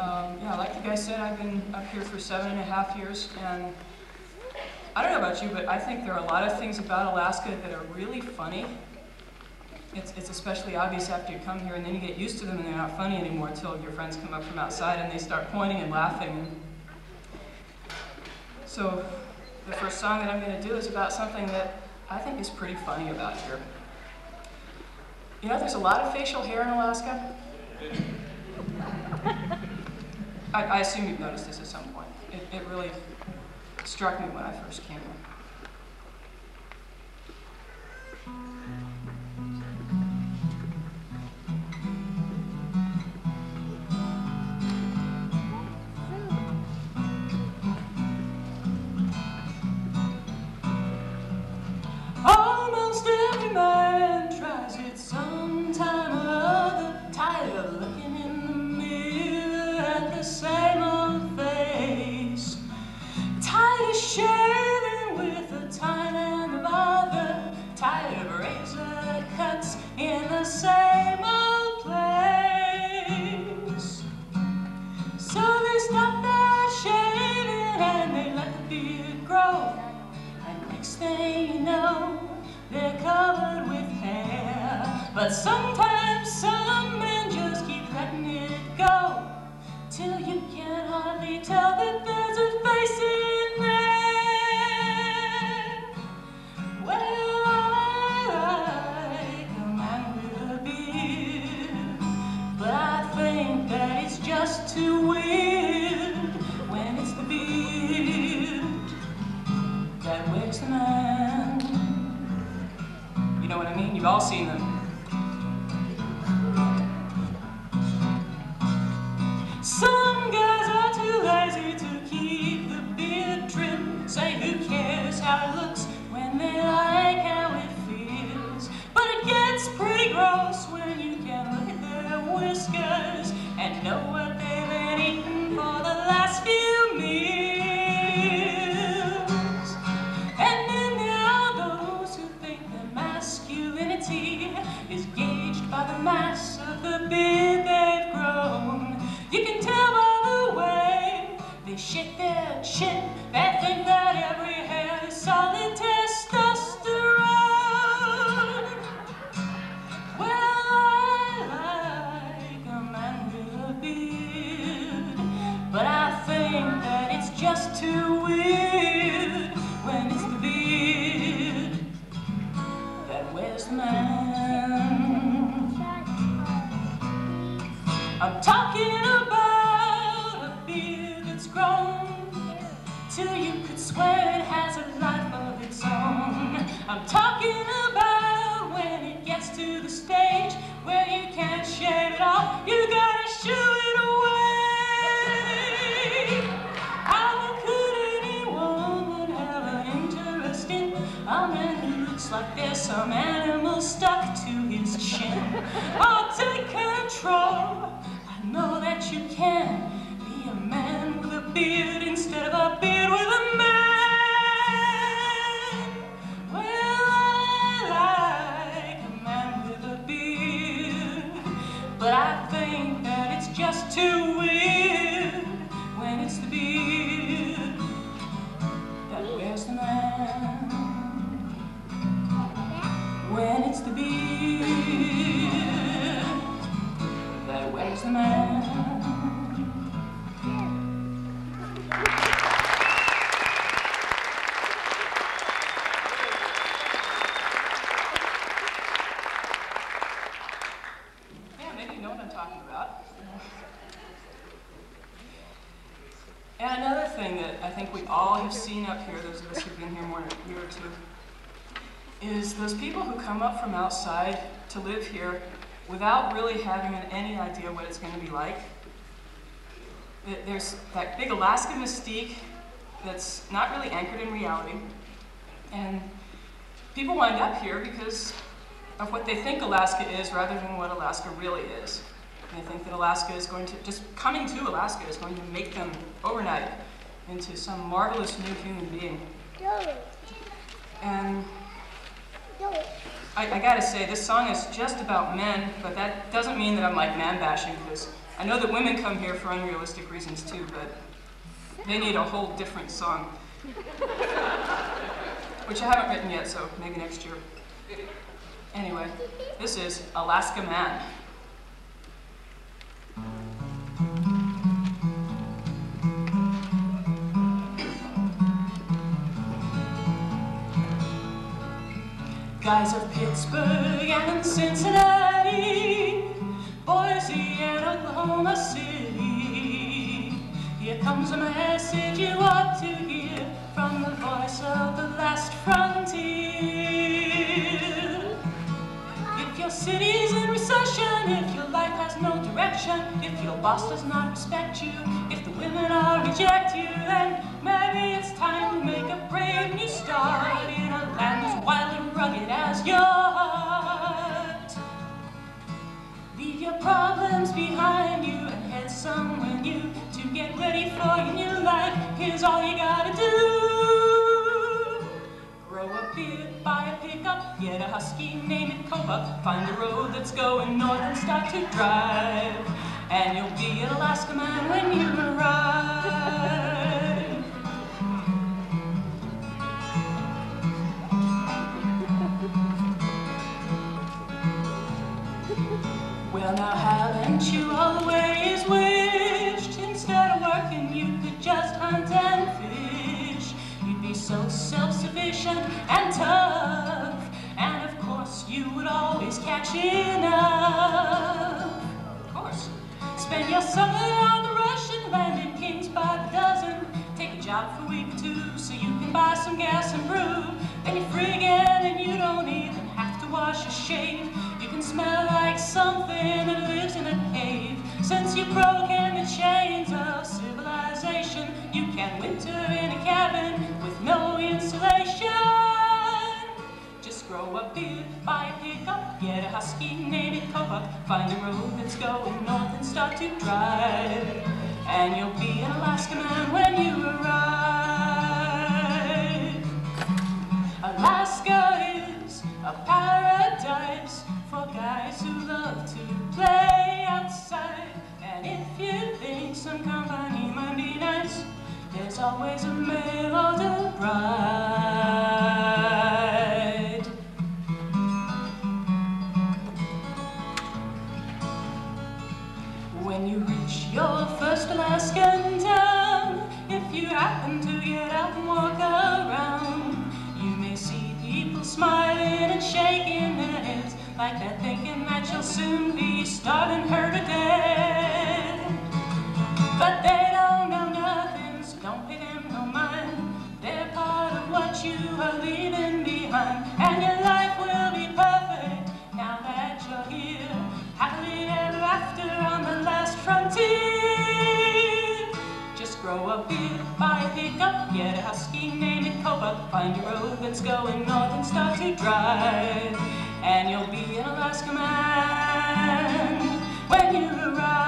Yeah, like the guy said, I've been up here for 7.5 years, and I don't know about you, but I think there are a lot of things about Alaska that are really funny. It's especially obvious after you come here, and then you get used to them, and they're not funny anymore until your friends come up from outside and they start pointing and laughing. So the first song that I'm going to do is about something that I think is pretty funny about here. You know, there's a lot of facial hair in Alaska. I assume you've noticed this at some point. It really struck me when I first came here. Almost every man tries it sometime or other, tired of looking in the mirror at the same old face, tired of shaving with a time and a bother, tired of razor cuts in the same old place. So they stop their shaving and they let the beard grow, and next thing you know, they're covered with hair. But sometimes some men just keep letting it go, till you can hardly tell that there's a face in there. Well, I like a man with a beard, but I think that it's just too weird when it's the beard that wakes the man. You know what I mean? You've all seen them. Some guys are too lazy to keep the beard trim. Say who cares how it looks when they like how it feels. But it gets pretty gross when you can look at their whiskers and know what they've been eating for the last few meals. And then there are those who think that masculinity is gauged by the mass of the beard they've grown. You can tell by the way they shake their chin, they think that every hair is solid testosterone. Well, I like a man with a beard, but I think that it's just too weird when it's the beard that wears the man. I'm talking about a beard that's grown till you could swear it has a life of its own. I'm talking about when it gets to the stage where you can't shave it off, you gotta shoo it away. How could any woman have an interest in a man who looks like there's some animal stuck to his chin? Oh, take control. Know that you can be a man with a beard instead of a beard with a man. Well, I like a man with a beard, but I think that it's just too weird when it's the beard that wears the man. When it's the beard that wears the man. Yeah, maybe you know what I'm talking about. And another thing that I think we all have seen up here, those of us who've been here more than a year or two, is those people who come up from outside to live here without really having any idea what it's going to be like. There's that big Alaska mystique that's not really anchored in reality. And people wind up here because of what they think Alaska is rather than what Alaska really is. And they think that Alaska is going to, just coming to Alaska is going to make them overnight into some marvelous new human being. And I gotta say, this song is just about men, but that doesn't mean that I'm like man bashing, because I know that women come here for unrealistic reasons too, but they need a whole different song. Which I haven't written yet, so maybe next year. Anyway, this is Alaska Man. Guys of Pittsburgh and Cincinnati, Boise and Oklahoma City, here comes a message you ought to hear from the voice of the last frontier. If your city's in recession, if your life has no direction, if your boss does not respect you, if the women all reject you, then maybe it's time to make a brave new start in a land as wild and rugged as your heart. Leave your problems behind you and head somewhere new to get ready for your new life. Here's all you gotta do. Grow a beard, buy a pickup, get a husky, name it Cobra, find a road that's going north and start to drive, and you'll be an Alaska man when you arrive. Well now, haven't you always wished instead of working you could just hunt and fish? You'd be so self-sufficient and tough, and of course you would always catch enough. Of course. Spend your summer on the Russian land in Kings by the dozen. Take a job for a week or two so you can buy some gas and brew. Then you're free again and you don't even have to wash or shave. You can smell like something that lives in a cave. Since you've broken the chains of civilization, you can winter in a cabin with no insulation. Just grow a beard, buy a pickup, get a husky, name it Cobra, find a road that's going north and start to drive, and you'll be an Alaska man when you arrive. Alaska is a paradise for guys who love to play outside. And if you think some company might be nice, there's always a mail order bride. When you reach your first Alaskan town, if you happen to get out and walk around, you may see people smiling and shaking their heads like they're thinking that you'll soon be starving her to death. But they don't know nothing, so don't pay them no mind. They're part of what you are leaving behind, and your life will be perfect now that you're here, happily ever after on the last frontier. Just grow a beard, buy a pickup, get a husky, name it Cobra, find a road that's going north and start to drive, and you'll be an Alaska man when you arrive.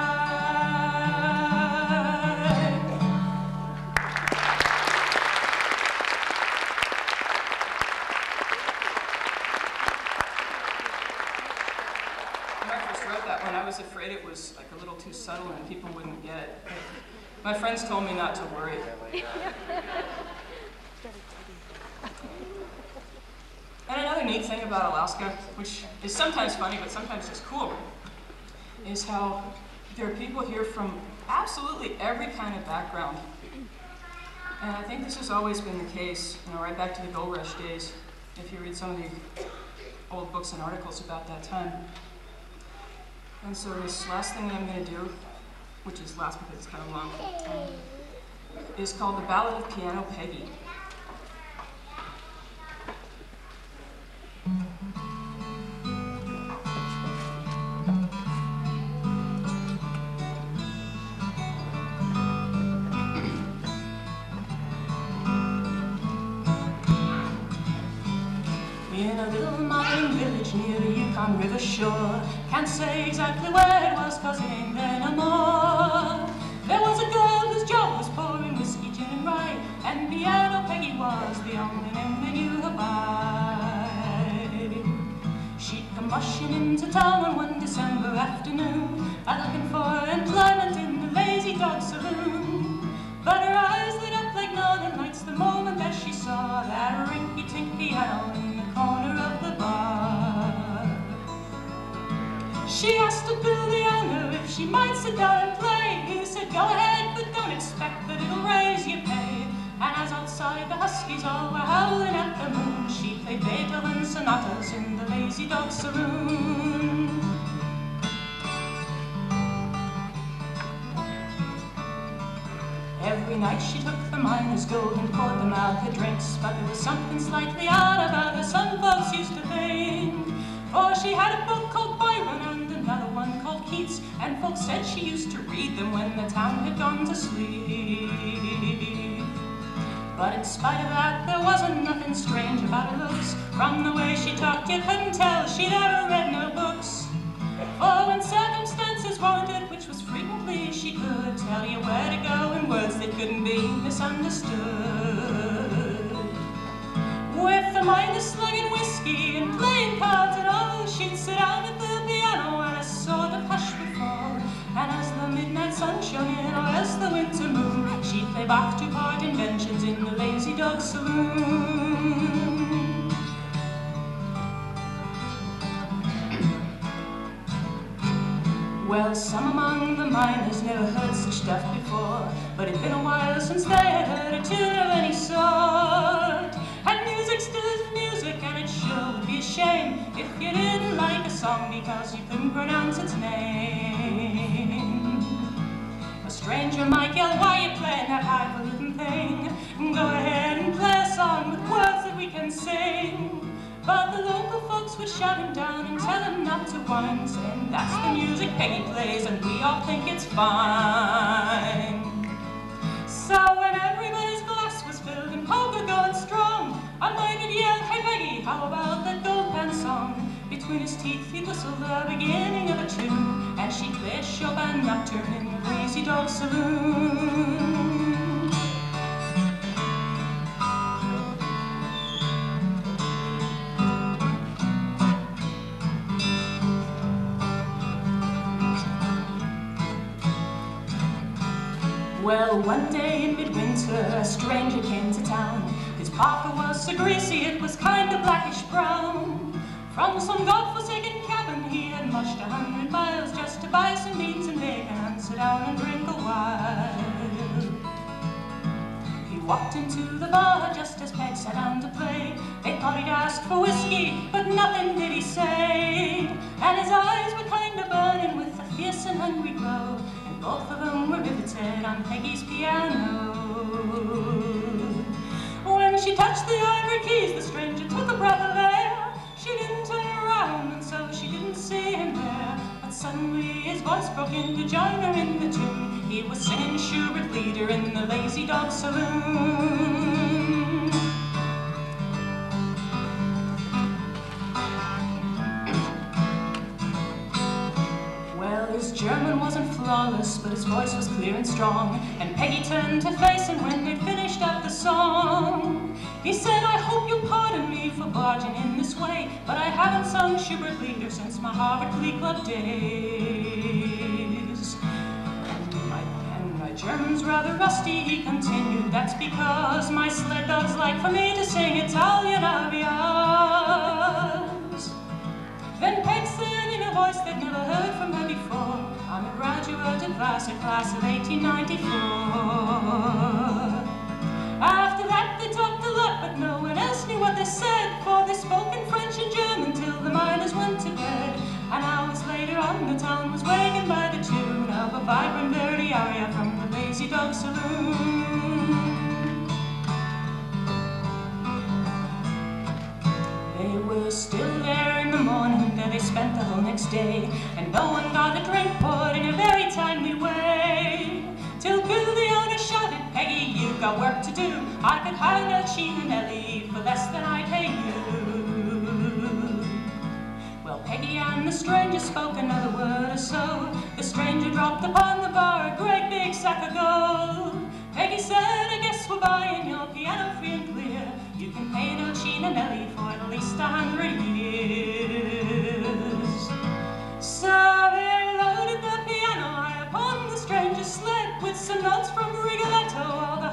When I first wrote that one, I was afraid it was like a little too subtle and people wouldn't get it. My friends told me not to worry. And another neat thing about Alaska, which is sometimes funny but sometimes just cool, is how there are people here from absolutely every kind of background. And I think this has always been the case, you know, right back to the Gold Rush days, if you read some of the old books and articles about that time. And so this last thing that I'm going to do, which is last because it's kind of long, is called The Ballad of Piano Peggy. In a little mining village near the Yukon River shore, can't say exactly where it was cause it ain't there no more. There was a girl whose job was pouring whiskey, gin and rye, and Piano Peggy was the only name they knew her by. come rushing into town on one December afternoon, looking for employment in the Lazy Dog Saloon. But her eyes lit up like northern lights the moment that she saw that rinky-tink piano in the corner of the bar. She asked the piano if she might sit down and play. He said, go ahead, but don't expect that it'll raise your pay. And as outside the huskies all were howling at the moon, she played Beethoven sonatas in the Lazy Dog Saloon. Every night she took the miner's gold and poured them out her drinks, but there was something slightly odd about her, some folks used to think. For she had a book called Byron and another one called Keats, and folks said she used to read them when the town had gone to sleep. But in spite of that, there wasn't nothing strange about her looks. From the way she talked, you couldn't tell she'd ever read no books. For when circumstances warranted, which was frequently, she could tell you where to go in words that couldn't be misunderstood. With the mind of slugging whiskey and playing cards and all, she'd sit down at the piano and a sort of hush would fall. And as the midnight sun shone in, or as the winter moon, she'd play Bach two-part inventions in the Lazy Dog Saloon. Well, some among the miners never heard such stuff before, but it'd been a while since they had heard a tune of any sort. And music still is music, and it sure would be a shame if you didn't like a song because you couldn't pronounce its name. A stranger might yell, why you playing that highfalutin thing? Go ahead and play a song with words that we can sing. But the local folks would shout him down and tell him not to whine, saying that's the music Peggy plays and we all think it's fine. So when everybody's glass was filled and poker going strong, I might have yelled, hey Peggy, how about that gold pan song? Between his teeth he'd whistle the beginning of a tune, and she'd play a Chopin nocturne in the Lazy Dog Saloon. Well, one day in midwinter, a stranger came to town. His parka was so greasy, it was kind of blackish brown. From some godforsaken cabin, he had marched 100 miles just to buy some beans and bacon and sit down and drink a while. He walked into the bar just as Peg sat down to play. They thought he'd asked for whiskey, but nothing did he say. And his eyes were kind of burning with a fierce and hungry glow. Both of them were riveted on Peggy's piano. When she touched the ivory keys, the stranger took a breath of air. She didn't turn around, and so she didn't see him there. But suddenly his voice broke in to join her in the tune. He was singing Schubert Lieder in the Lazy Dog Saloon. His German wasn't flawless, but his voice was clear and strong, and Peggy turned to face him when they'd finished up the song. He said, I hope you'll pardon me for barging in this way, but I haven't sung Schubert Lieder since my Harvard Glee Club days. And my German's rather rusty, he continued, that's because my sled dogs like for me to sing Italian arias. Then Peg said in a voice they'd never heard from her before, I'm a graduate of class of 1894. After that they talked a lot, but no one else knew what they said, for they spoke in French and German till the miners went to bed. And hours later on the town was wakened by the tune of a vibrant dirty aria from the Lazy Dog Saloon. They were still there in the morning, there they spent the whole next day, and no one got a drink poured in a very timely way. Till Bill the owner shouted, Peggy, you've got work to do. I could hire Nelchine and Ellie for less than I pay you. Well, Peggy and the stranger spoke another word or so. The stranger dropped upon the bar a great big sack of gold. Peggy said, I guess we're buying your piano free and clear. You can pay Nelchine and Ellie for at least 100 years.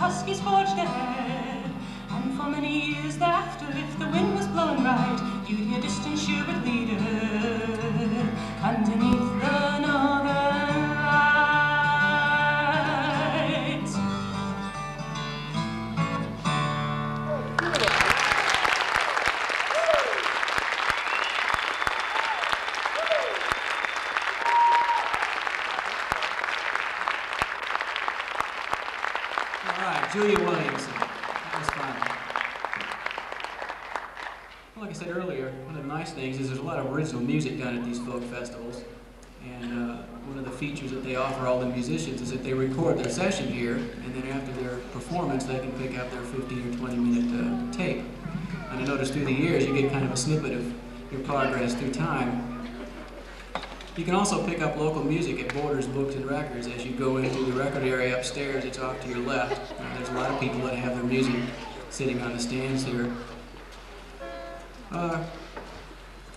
huskies forged ahead. And for many years thereafter, if the wind was blowing right, you'd hear distant sherbet leader underneath the northern lights. All right, Julia Williamson. That was fun. Well, like I said earlier, one of the nice things is there's a lot of original music done at these folk festivals. And one of the features that they offer all the musicians is that they record their session here, and then after their performance, they can pick out their 15 or 20-minute tape. And I noticed through the years, you get kind of a snippet of your progress through time. You can also pick up local music at Borders Books and Records as you go into the record area upstairs. It's off to your left. There's a lot of people that have their music sitting on the stands here.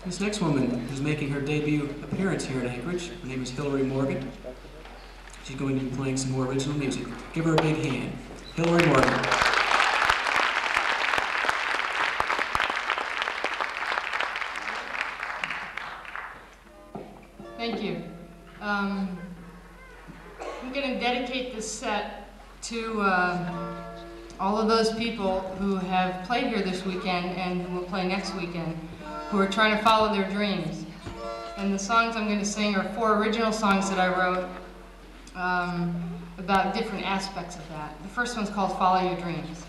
This next woman is making her debut appearance here at Anchorage. Her name is Hilary Morgan. She's going to be playing some more original music. Give her a big hand. Hilary Morgan. Thank you. I'm going to dedicate this set to all of those people who have played here this weekend and who will play next weekend, who are trying to follow their dreams. And the songs I'm going to sing are 4 original songs that I wrote about different aspects of that. The first one's called Follow Your Dreams.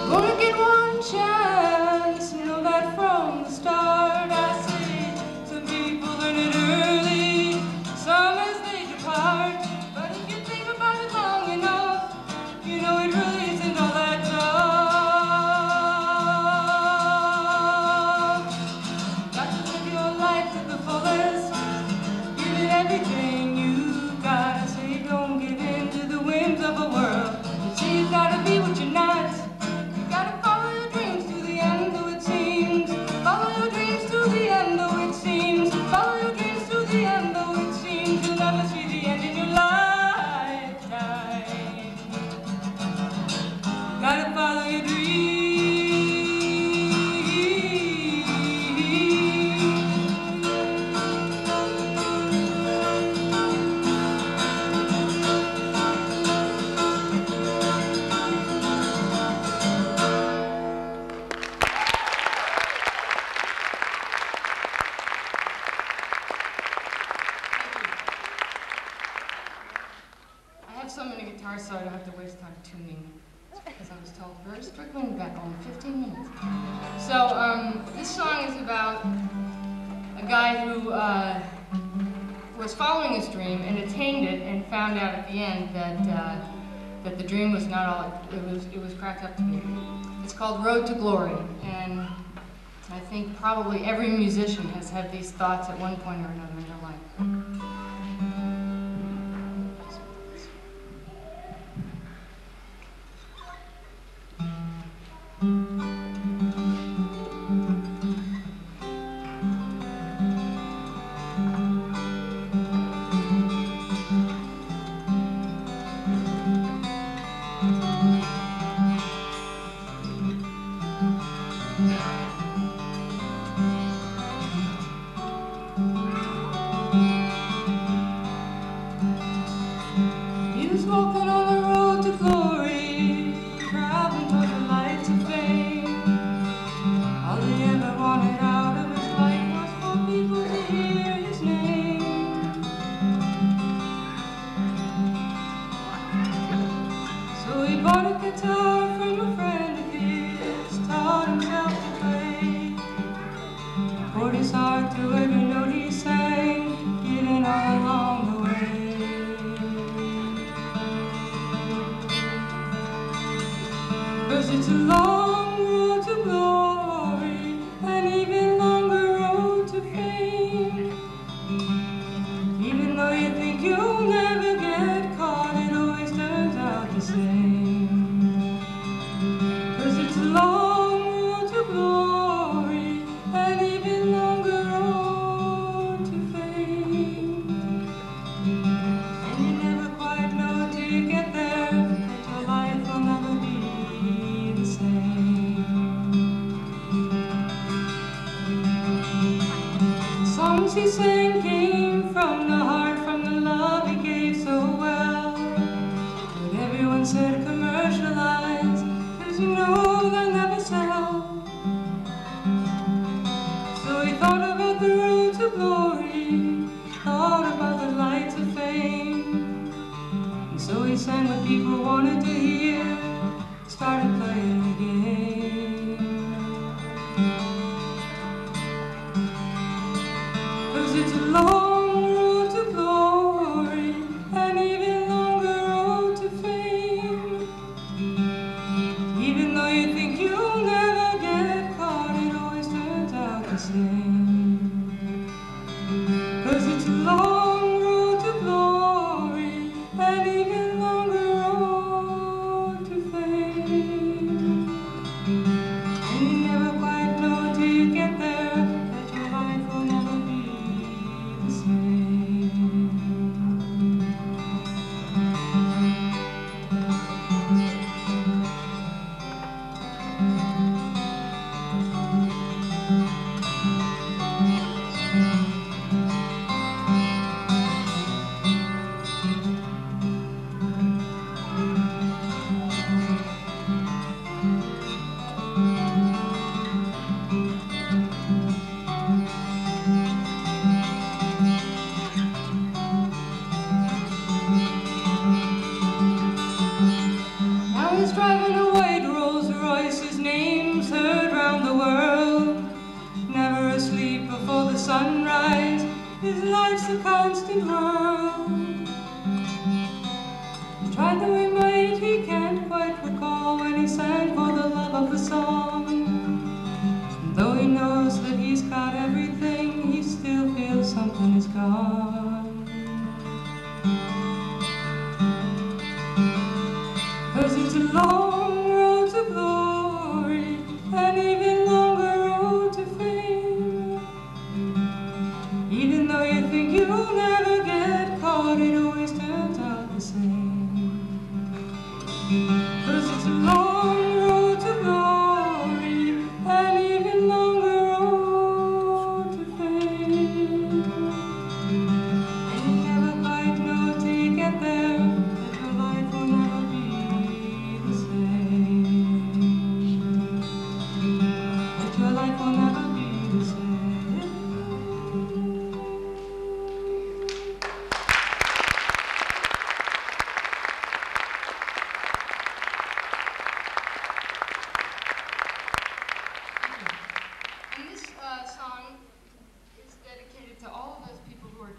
Gonna get one chance. only 15 minutes. So this song is about a guy who was following his dream and attained it, and found out at the end that the dream was not all it was cracked up to be. It's called Road to Glory, and I think probably every musician has had these thoughts at one point or another in their life.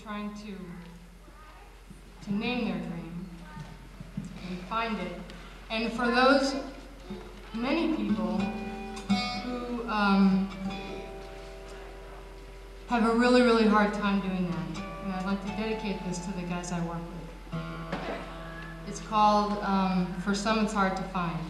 trying to name their dream and find it. And for those many people who have a really, really hard time doing that, and I'd like to dedicate this to the guys I work with. It's called, For Some It's Hard to Find.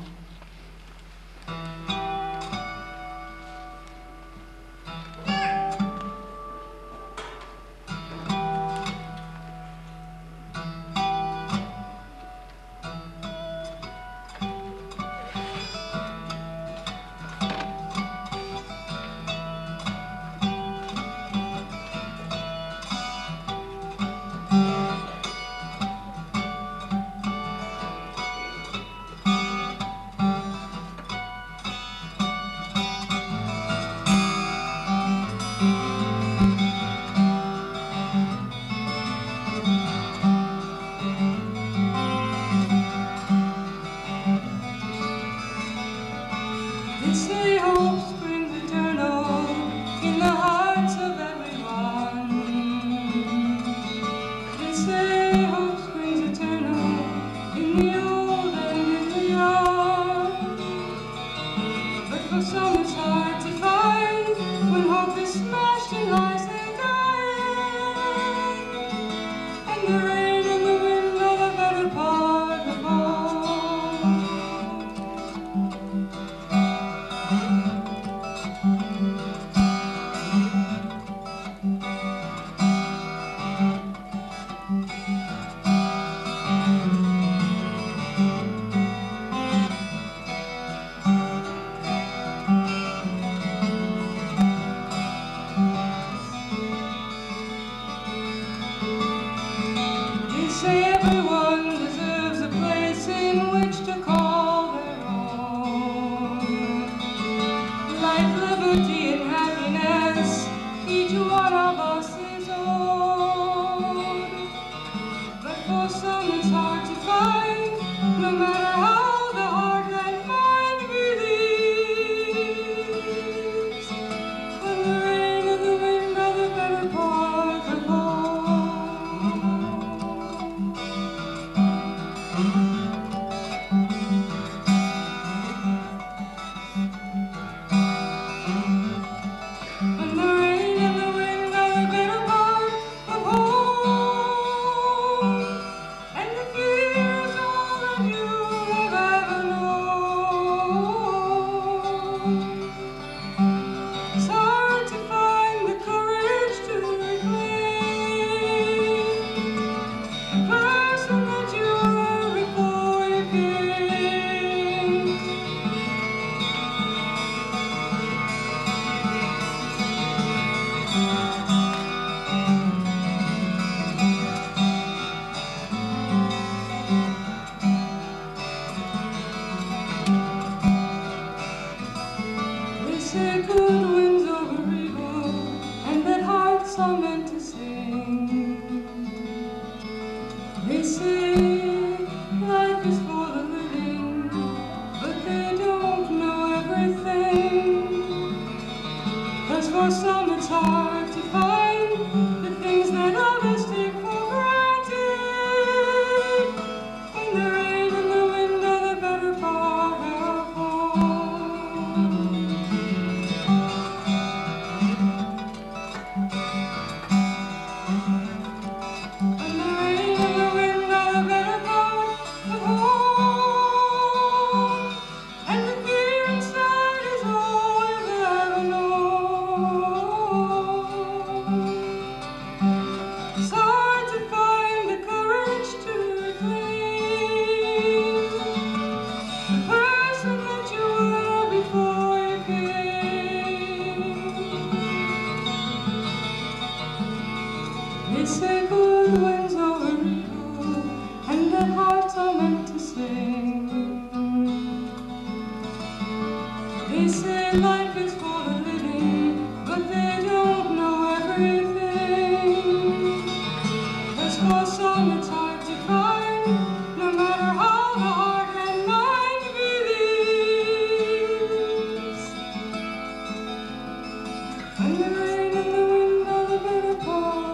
And the rain and the wind are the better part.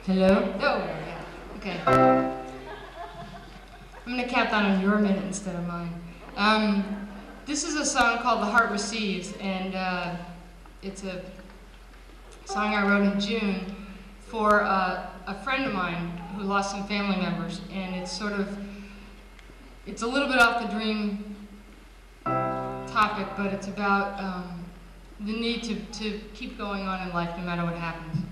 Hello? Oh, yeah. Okay. I'm going to count down on your minute instead of mine. This is a song called The Heart Receives, and it's a song I wrote in June for a friend of mine who lost some family members, and it's a little bit off the dream topic, but it's about the need to keep going on in life no matter what happens.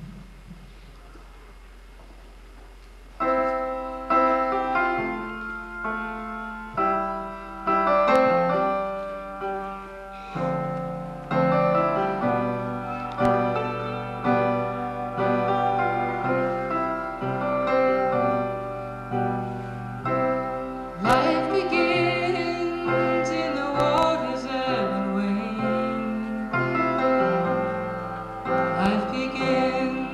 Life begins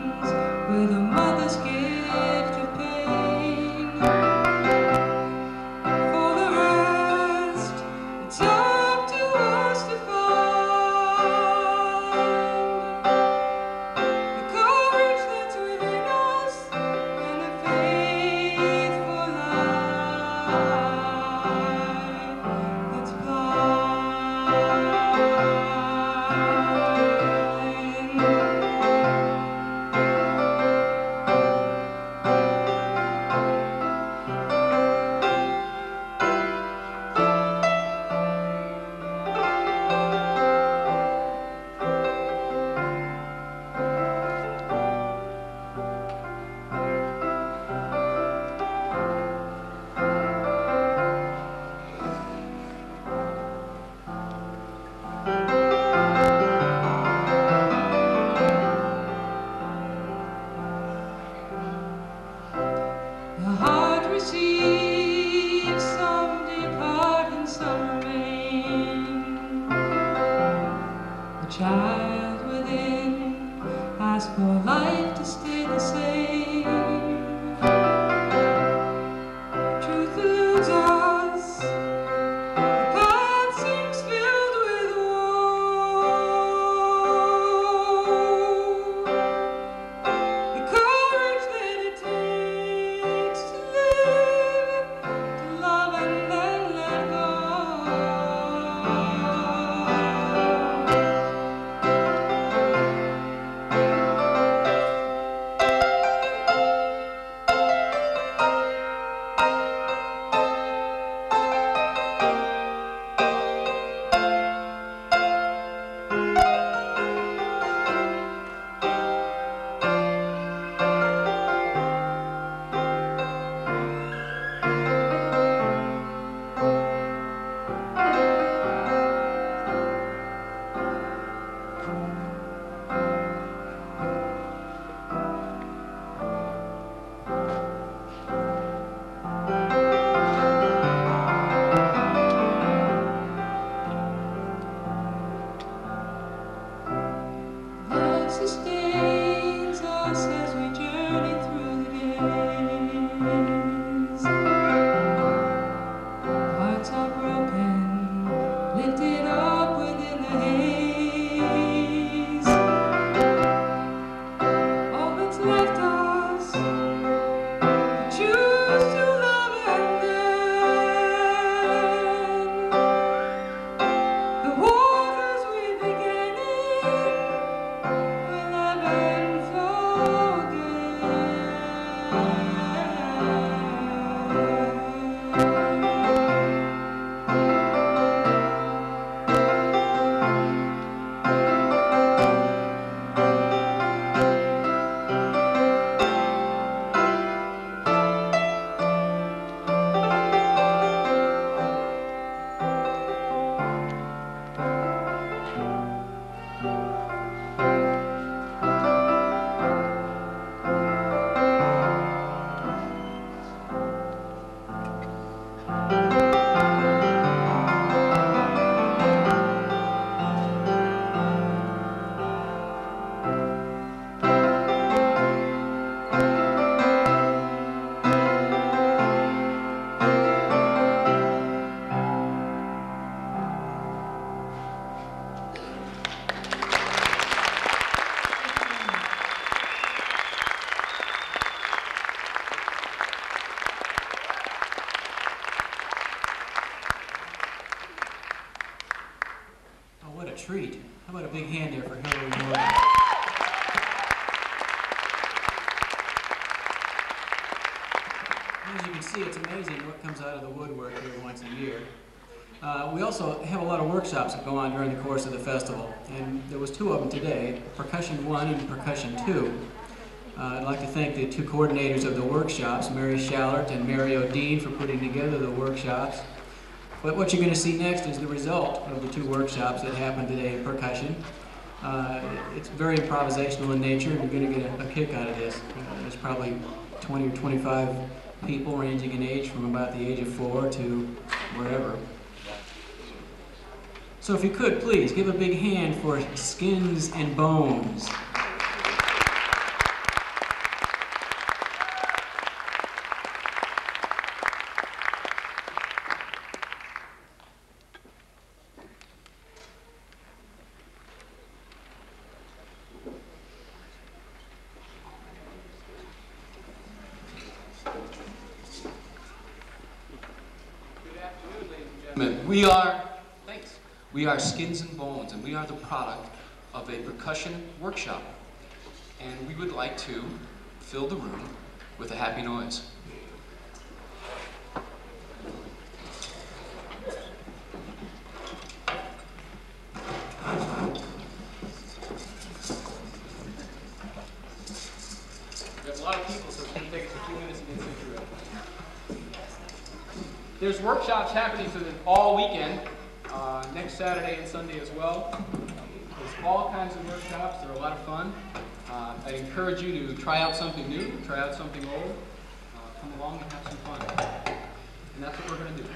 treat. How about a big hand there for Hilary Morgan? As you can see, it's amazing what comes out of the woodwork here once a year. We also have a lot of workshops that go on during the course of the festival, and there was 2 of them today, Percussion 1 and Percussion 2. I'd like to thank the 2 coordinators of the workshops, Mary Shallert and Mary O'Dean, for putting together the workshops. But what you're going to see next is the result of the 2 workshops that happened today in percussion. It's very improvisational in nature, and you're going to get a kick out of this. There's probably 20 or 25 people ranging in age from about the age of 4 to wherever. So if you could, please, give a big hand for Skins and Bones. We are Skins and Bones, and we are the product of a percussion workshop. And we would like to fill the room with a happy noise. We have a lot of people, so it's going to take us a few minutes to get through it. There's workshops happening for all weekend. Next Saturday and Sunday as well. There's all kinds of workshops. They're a lot of fun. I'd encourage you to try out something new, try out something old. Come along and have some fun. And that's what we're going to do.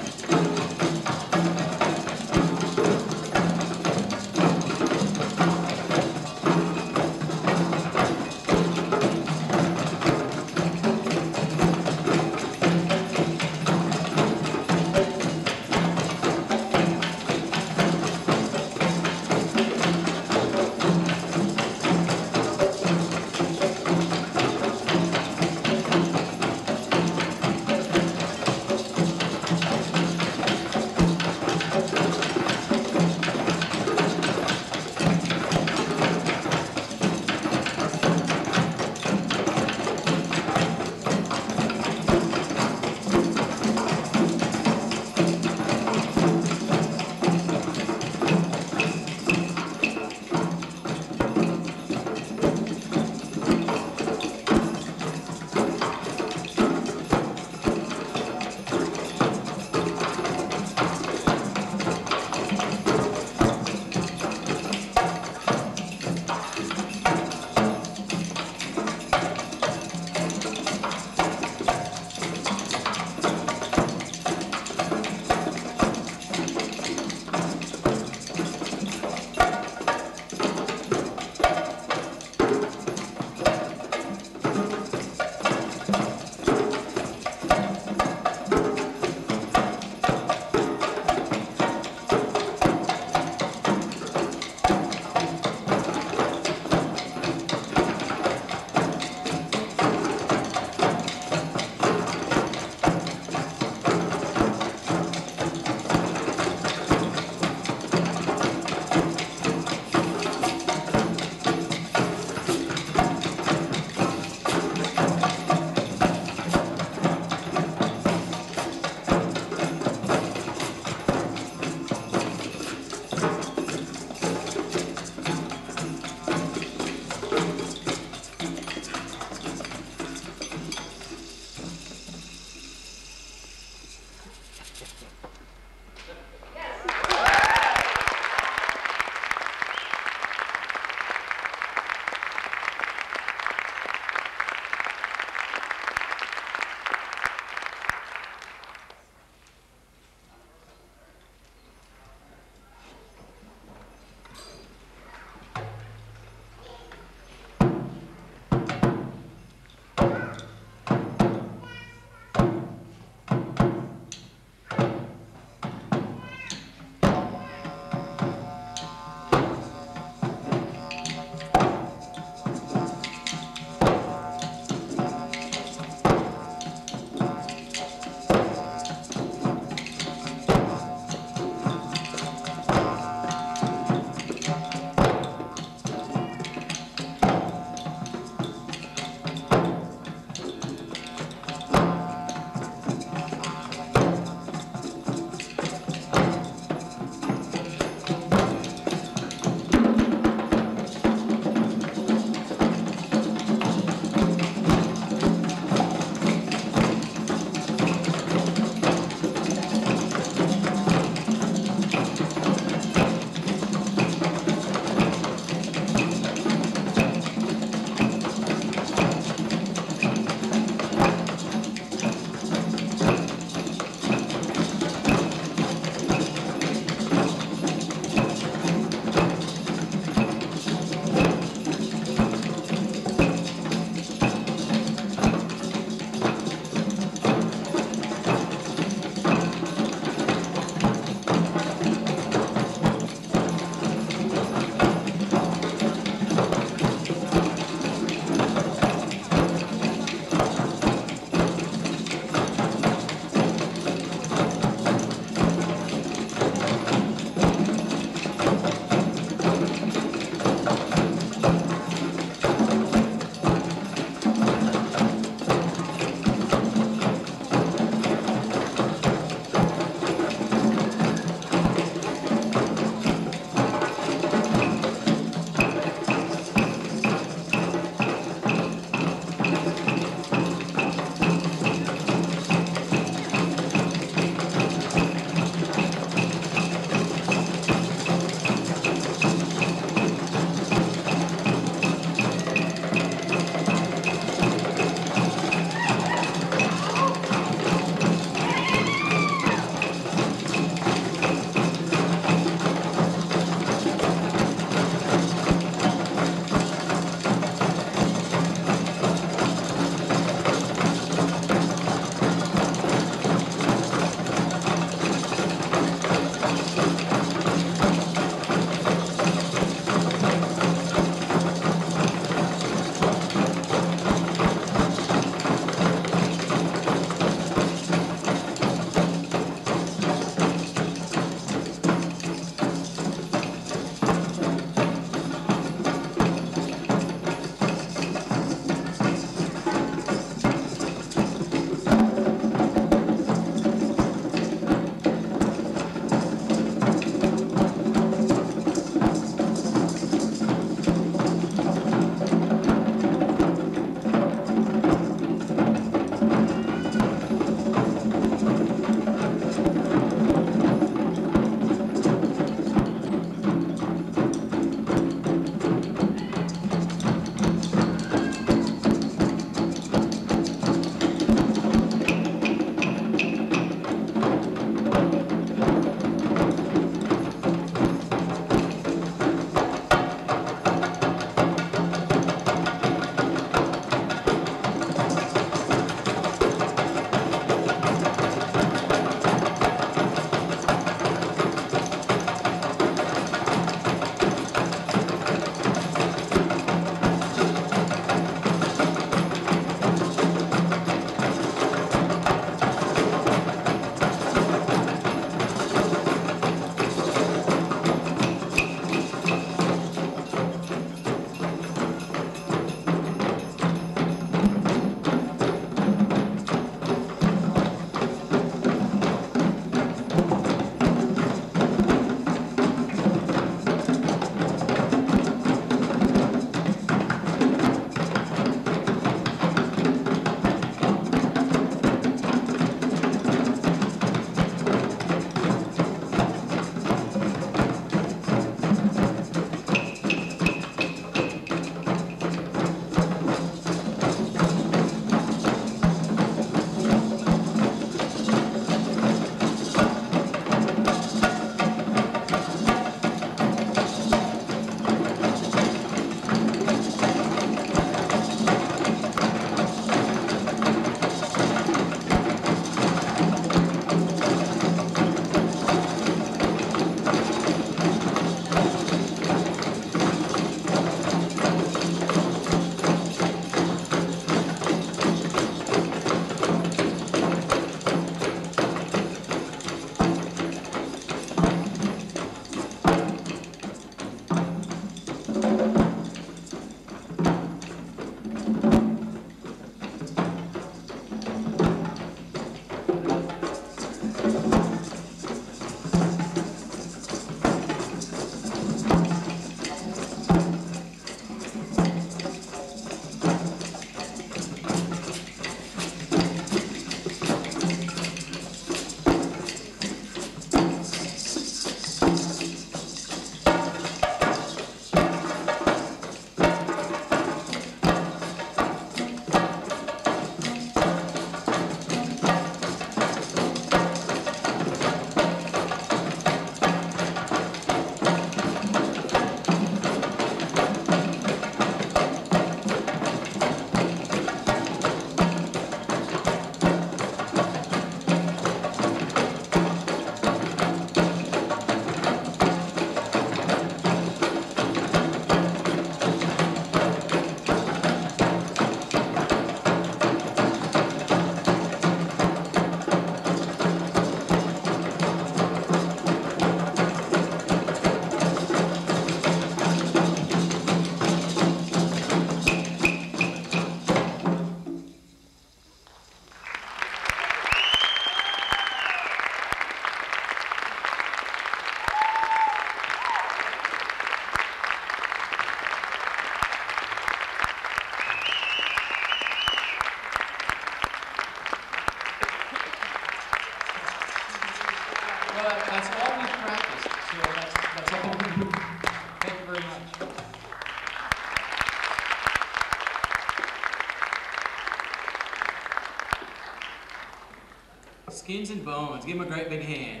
Skins and Bones. Give them a great big hand.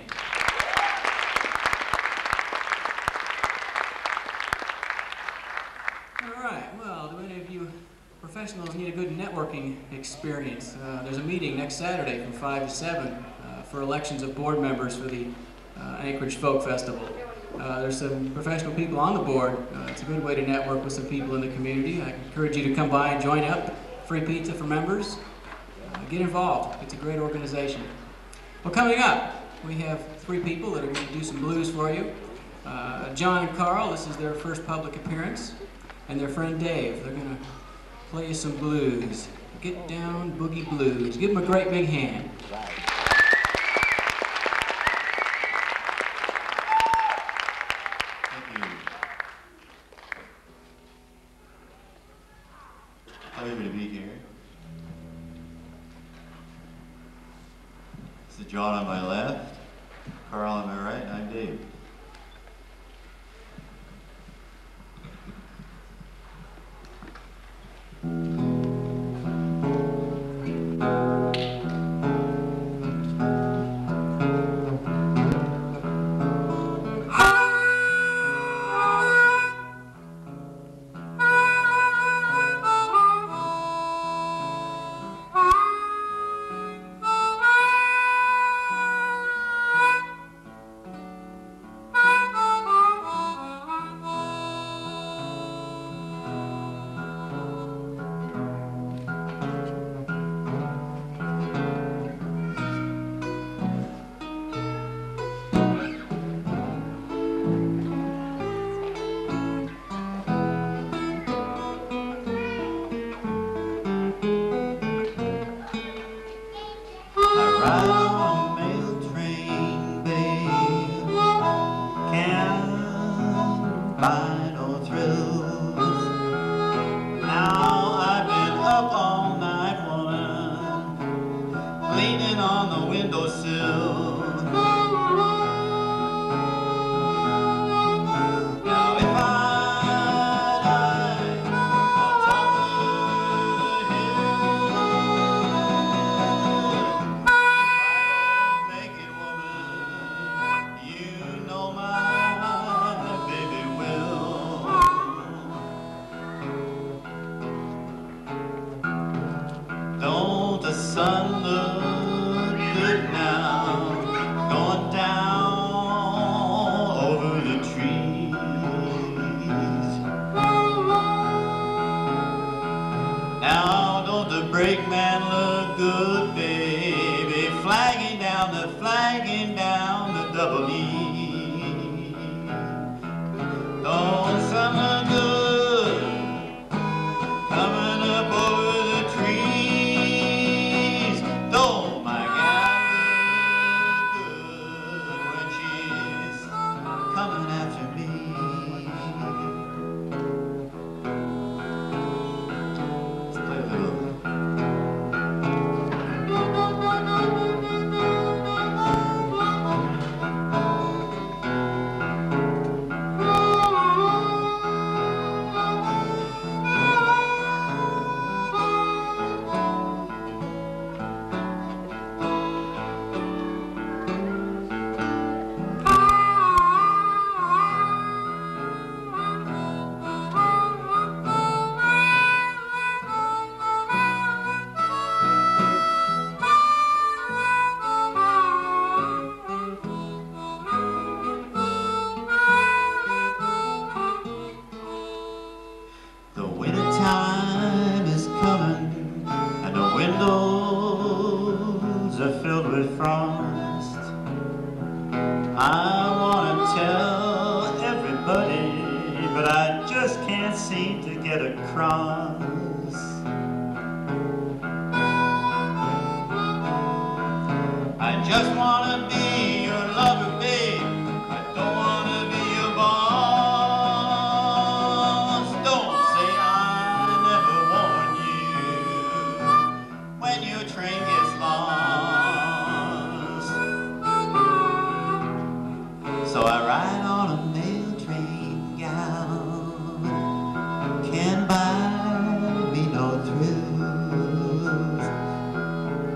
All right, well, do any of you professionals need a good networking experience? There's a meeting next Saturday from 5 to 7 for elections of board members for the Anchorage Folk Festival. There's some professional people on the board. It's a good way to network with some people in the community. I encourage you to come by and join up. Free pizza for members. Get involved. It's a great organization. Well, coming up, we have 3 people that are going to do some blues for you. John and Carl, this is their first public appearance, and their friend Dave. They're going to play you some blues. Get down, boogie blues. Give them a great big hand. Pleasure to be here. This is John on my left, Carl on my right, and I'm Dave.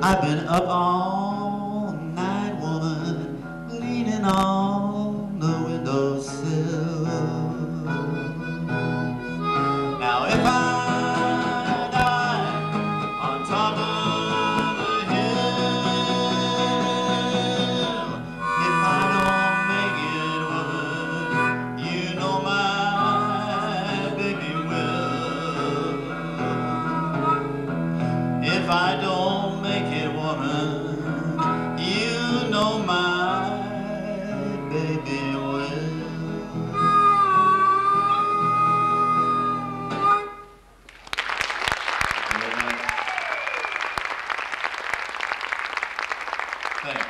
I've been up all hanging on the windowsill. Now if I die on top of the hill, if I don't make it, woman, you know my baby will. If I don't make it, woman, you know my baby will. Thanks.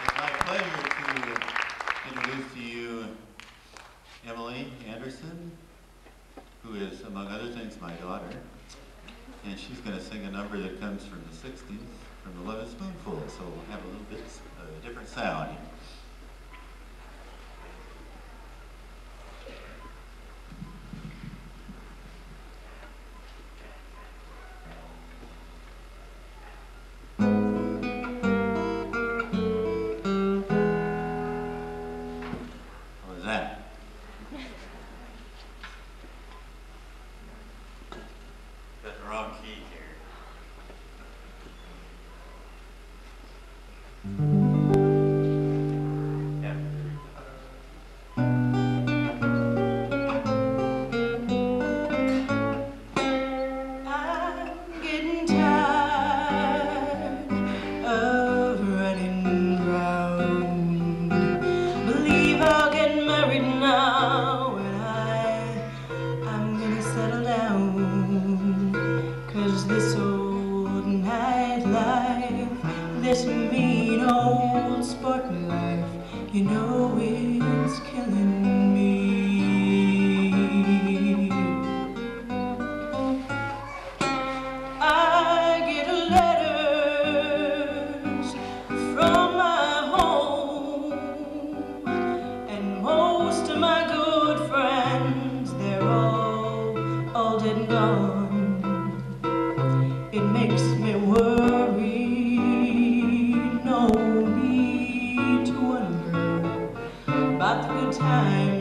It's my pleasure to introduce to you Emily Anderson, who is, among other things, my daughter. And she's going to sing a number that comes from the 60s, from the Lovin' Spoonful, so we'll have a little bit of a different sound. What was that? Got the wrong key here. Yeah. I'm getting tired of running round. Believe I'll get married now, and I'm gonna settle down. 'Cause this old nightlife, this mean old sporting life, you know it's killing me. I get letters from my home, and most of my good friends, they're all dead and gone. It makes me worry, no need to wonder about the good times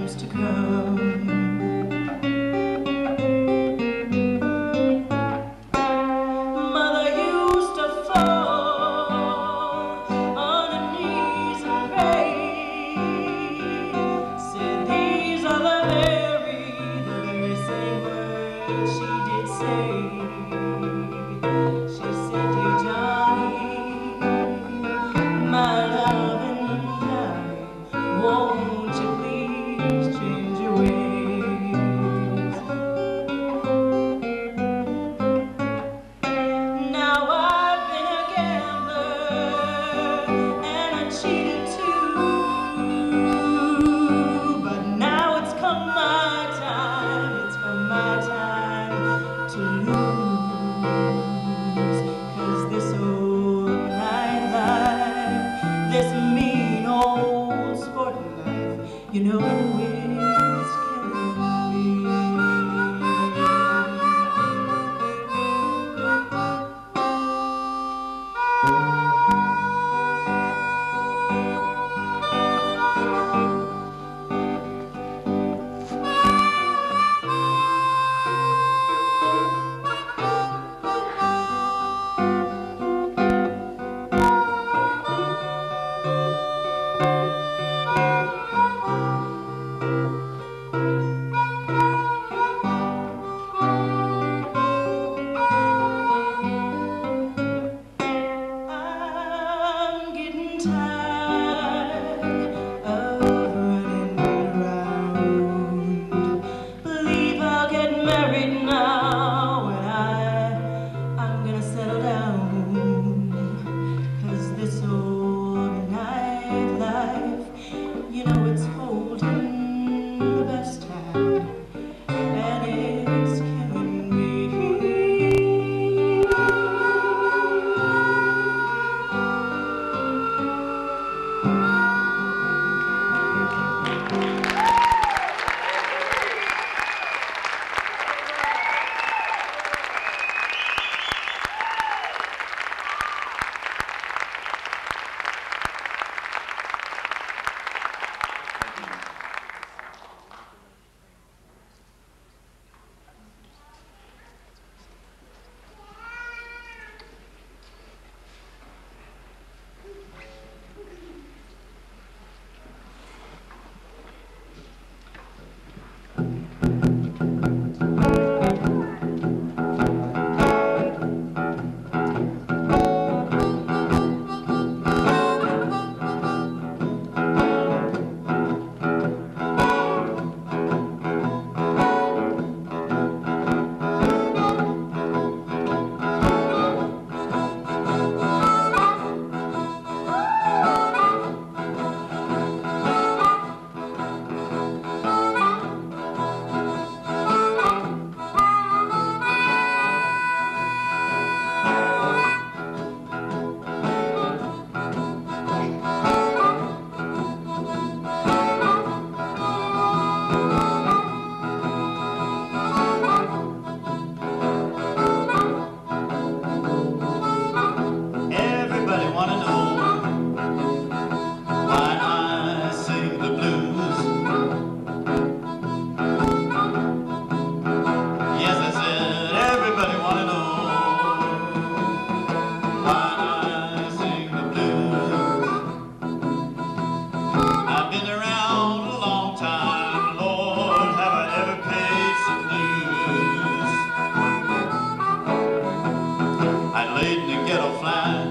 played in the ghetto fly,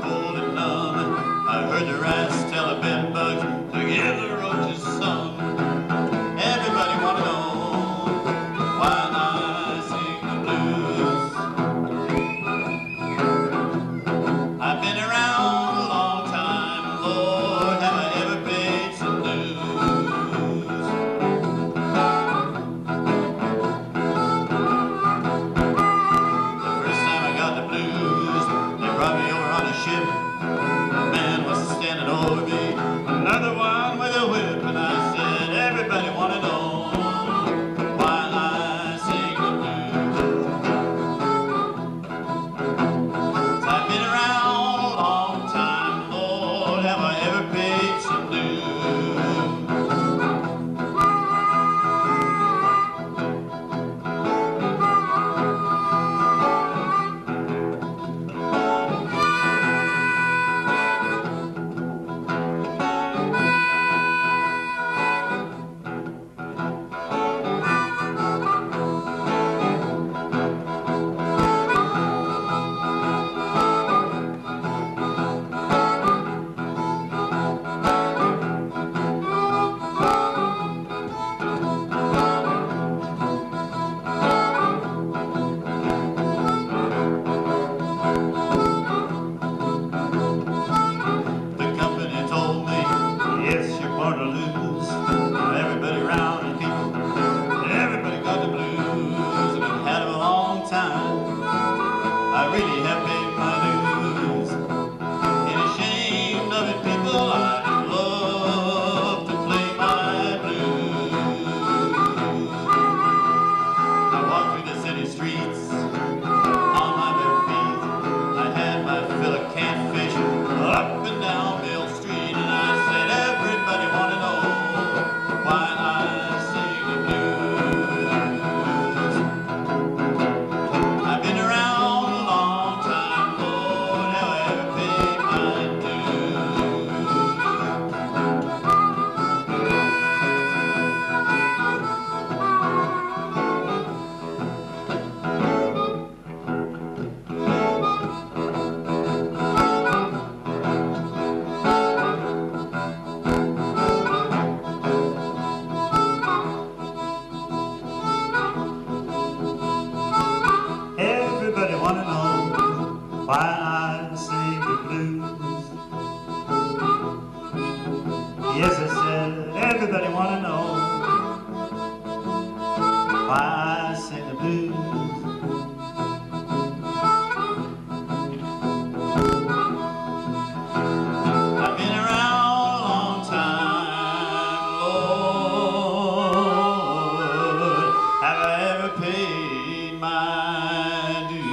cold and numb. I heard the rats tell the bed bugs to give the roaches some. Everybody wanna know why I sing the blues. I've been around a long time, Lord, have I ever paid some dues? The first time I got the blues, they brought me over on a ship. A man was standing over me, another one with a whip, and I said, everybody wanna know why I sing the blues. I've been around a long time, Lord, have I ever paid some dues? The company told me, yes, you're born to lose. Everybody around the people, everybody got the blues, and I've had them a long time. I really have paid my dues. Ain't ashamed of it, people, I'd love to play my blues. I walked through the city streets on my bare feet. I had my fill of catfish up and down Mill Street, and I said, everybody wanna know why I sing the blues. I've been around a long time, Lord, have I ever paid my Everybody wanna know why I sing the blues. Yes, I said, everybody wanna know why I sing the blues. I've been around a long time, Lord, have I ever paid my dues?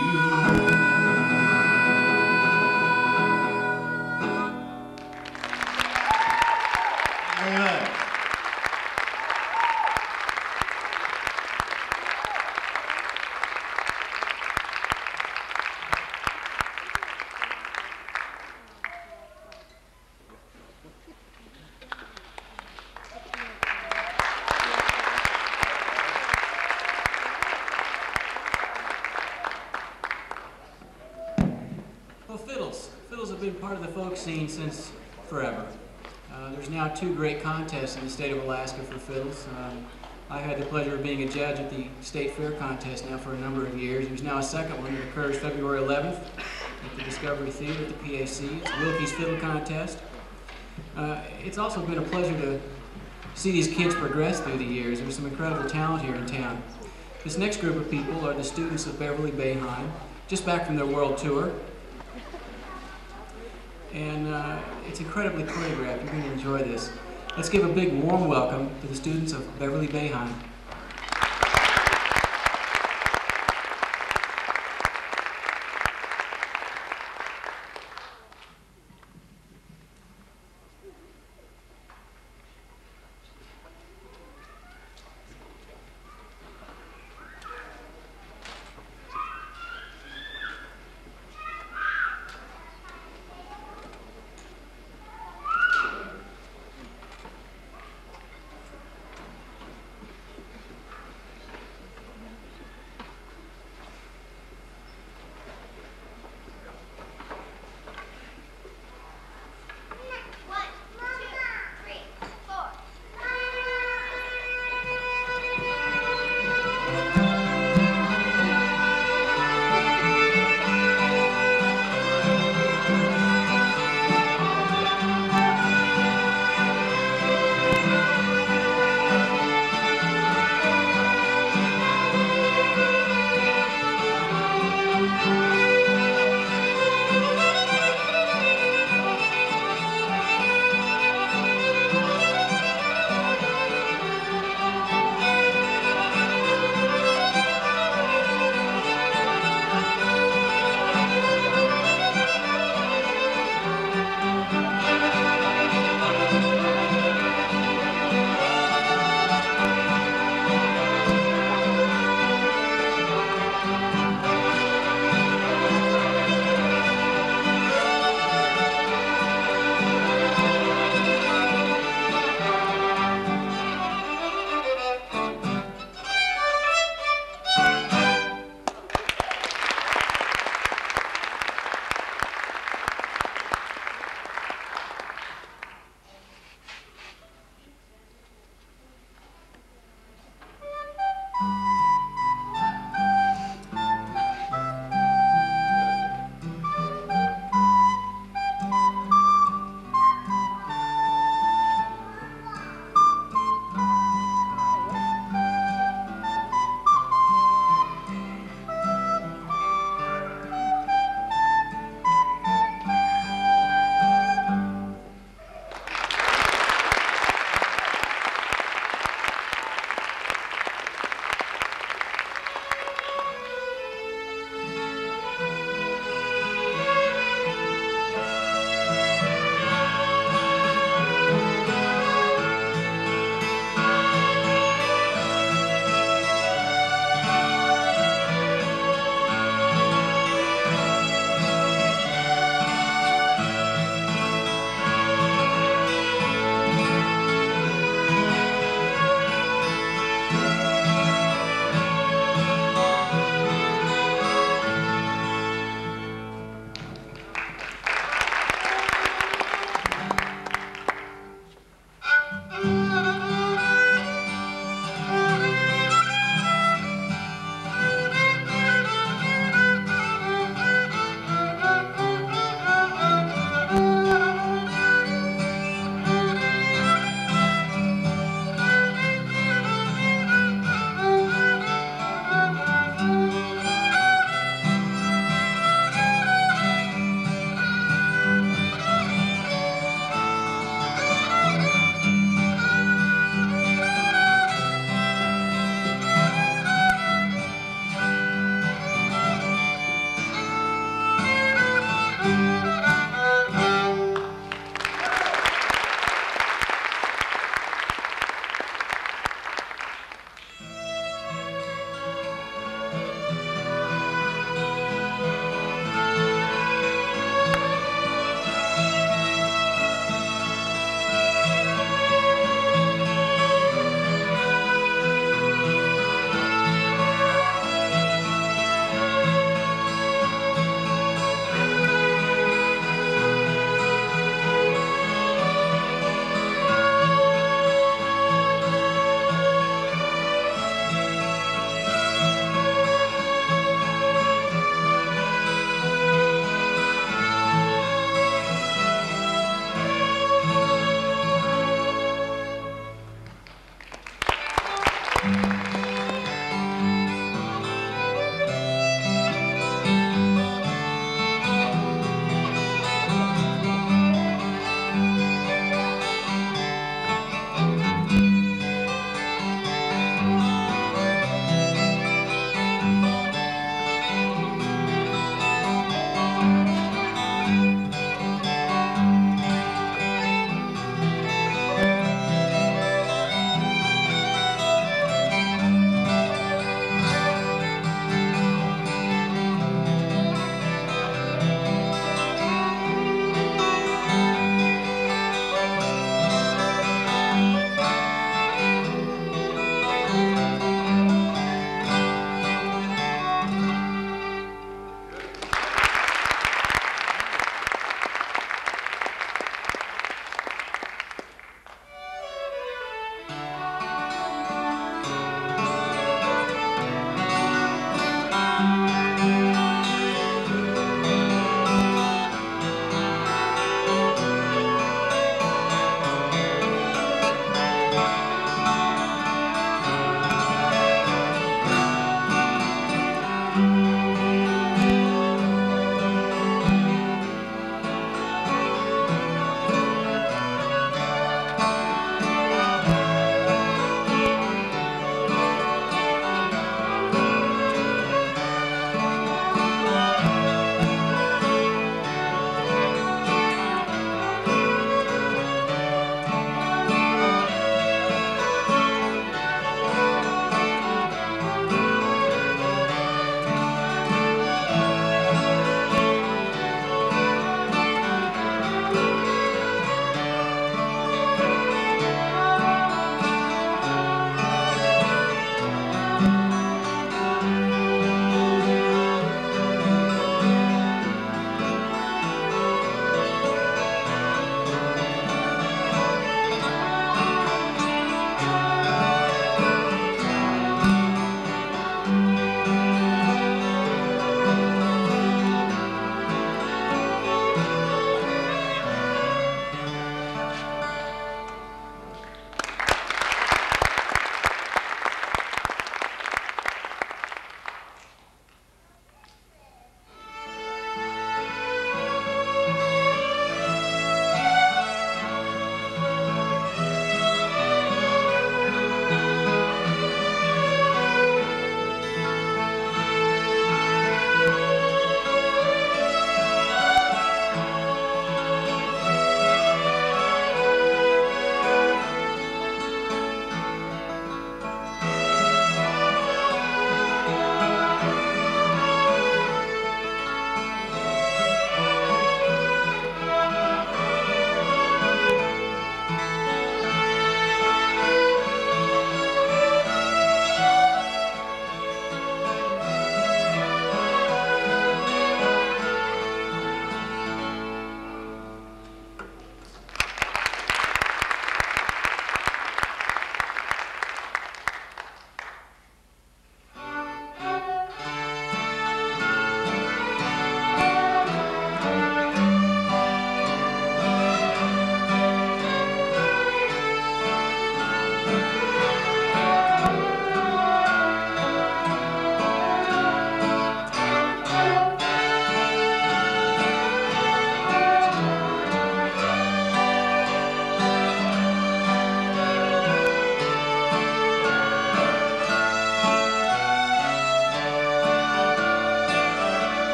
Very much. Well, fiddles. Fiddles have been part of the folk scene since forever. There's now 2 great contests in the state of Alaska for fiddles. I had the pleasure of being a judge at the State Fair contest now for a number of years. There's now a second one that occurs February 11th at the Discovery Theater at the PAC. It's Wilkie's Fiddle Contest. It's also been a pleasure to see these kids progress through the years. There's some incredible talent here in town. This next group of people are the students of Beverly Bayheim, just back from their world tour. And it's incredibly choreographed. You're going to enjoy this. Let's give a big warm welcome to the students of Beverly Bayheim.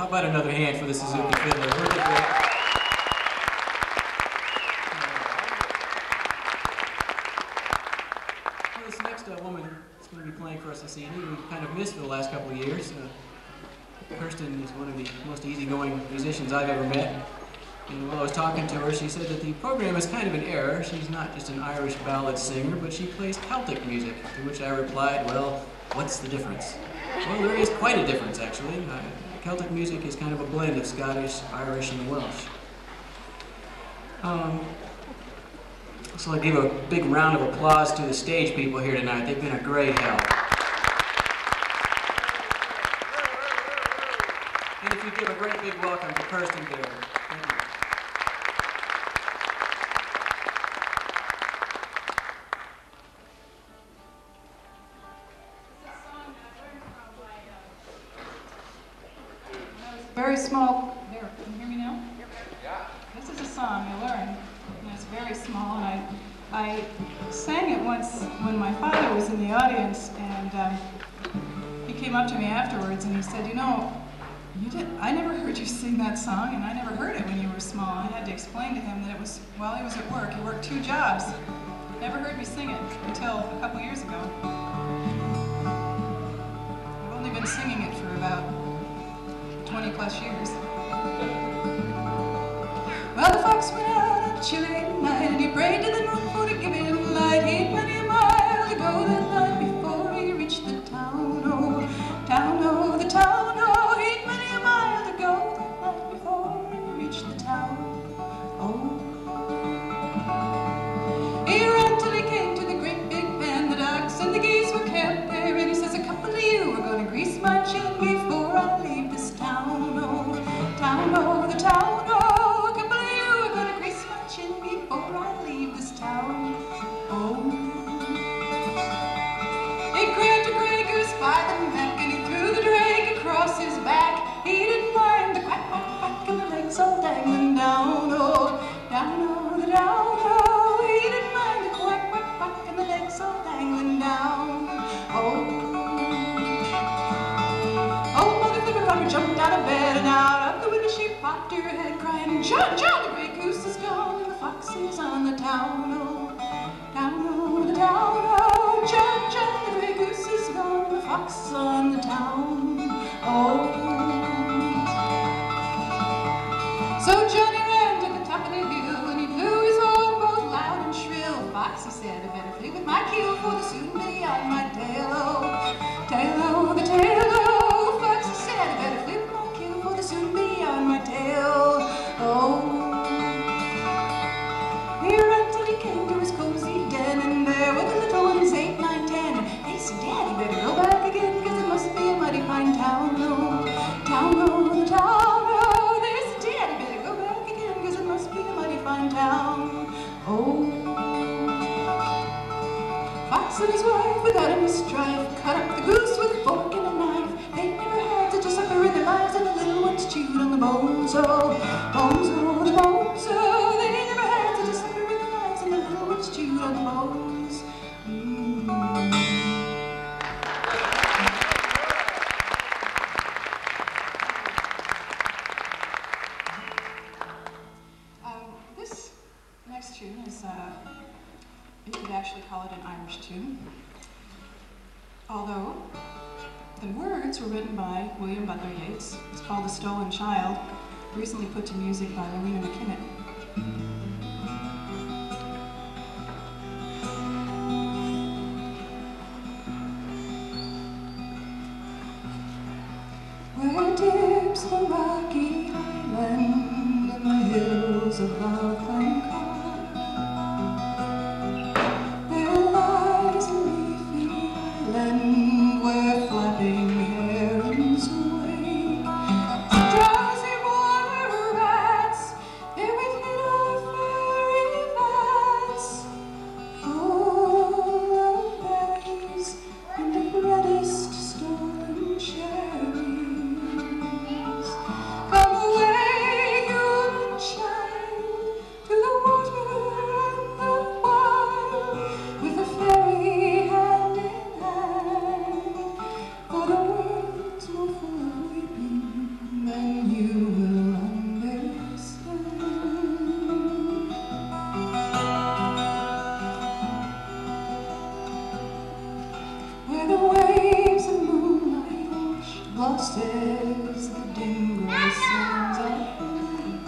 about another hand for the Suzuki Fiddlers? Weren't they great? Well, this next woman is going to be playing for us this evening. We've kind of missed for the last couple of years. Kirsten is one of the most easygoing musicians I've ever met. And while I was talking to her, she said that the program is kind of an error. She's not just an Irish ballad singer, but she plays Celtic music, to which I replied, well, what's the difference? Well, there is quite a difference, actually. Celtic music is kind of a blend of Scottish, Irish, and Welsh. So I give a big round of applause to the stage people here tonight. They've been a great help. And if you give a great big welcome to Kirsten Baird. Thank you. Very small. There, can you hear me now? Yeah. This is a song I learned, and it's very small. And I sang it once when my father was in the audience, and he came up to me afterwards and he said, "You know, I never heard you sing that song, and I never heard it when you were small." I had to explain to him that it was while he was at work. He worked 2 jobs. Never heard me sing it until a couple years ago. I've only been singing it for about 20 plus years. Well, the fox went out on a chilly night, and he prayed to the moon for to give him light. He'd many a mile to go that night before he reached the town. Oh, town, oh, the town, oh. He'd many a mile to go that night before he reached the town. Oh. He ran till he came to the great big pen. The ducks and the geese were camped there, and he says, "A couple of you are going to grease my chin before I leave this town. Oh, town, oh, the town, oh. A couple of you are going to grease my chin before I leave this town. Oh." He grabbed a gray goose by the neck, and he threw the drake across his back. He didn't mind the quack, quack, quack, and the legs all dangling down. Oh, down, oh, the down, oh. He didn't mind the quack, quack, quack, and the legs all dangling down. Oh. Oh, Mother Flipper jumped out of bed, and out of the window she popped her head, crying, "John, John, the gray goose is gone, and the fox is on the town. Oh, town, oh, the town, oh. John, John, the gray goose is gone, and the fox is on the town. Oh." So Johnny ran to the top of the hill, and he blew his horn both loud and shrill. "Fox," he said, "I better flee with my keel, for the soon be on my tail. Oh, tail, oh, the tail, oh." Fox, he said, "I better flee with my keel, for the soon be on my tail. Oh." He ran till he came to his cozy den, and there were the little ones, 8, 9, 10. They said, "Daddy, better go back again, 'cause it must be a mighty fine town. Oh, town, oh, the town, oh." They said, "Daddy, better go back again, 'cause it must be a mighty fine town. Oh." Fox and his wife, without any strife, cut up the goose with a fork and a knife. They never had such a supper in their lives, and the little ones chewed on the bones. Oh, bones, oh, the bones, oh. They never had such a supper in their lives, and the little ones chewed on the bones. This next tune is, you could actually call it an Irish tune, although the words were written by William Butler Yeats. It's called "The Stolen Child," recently put to music by Lorena McKinnon. Where dips the rocky highland in the hills of Roseland, there lies a leafy island where flapping herons wake. Drowsy water rats, there with little furry bats, full of berries and of reddest stolen cherries. Come away, human child, to lost as the dim gray sands at night.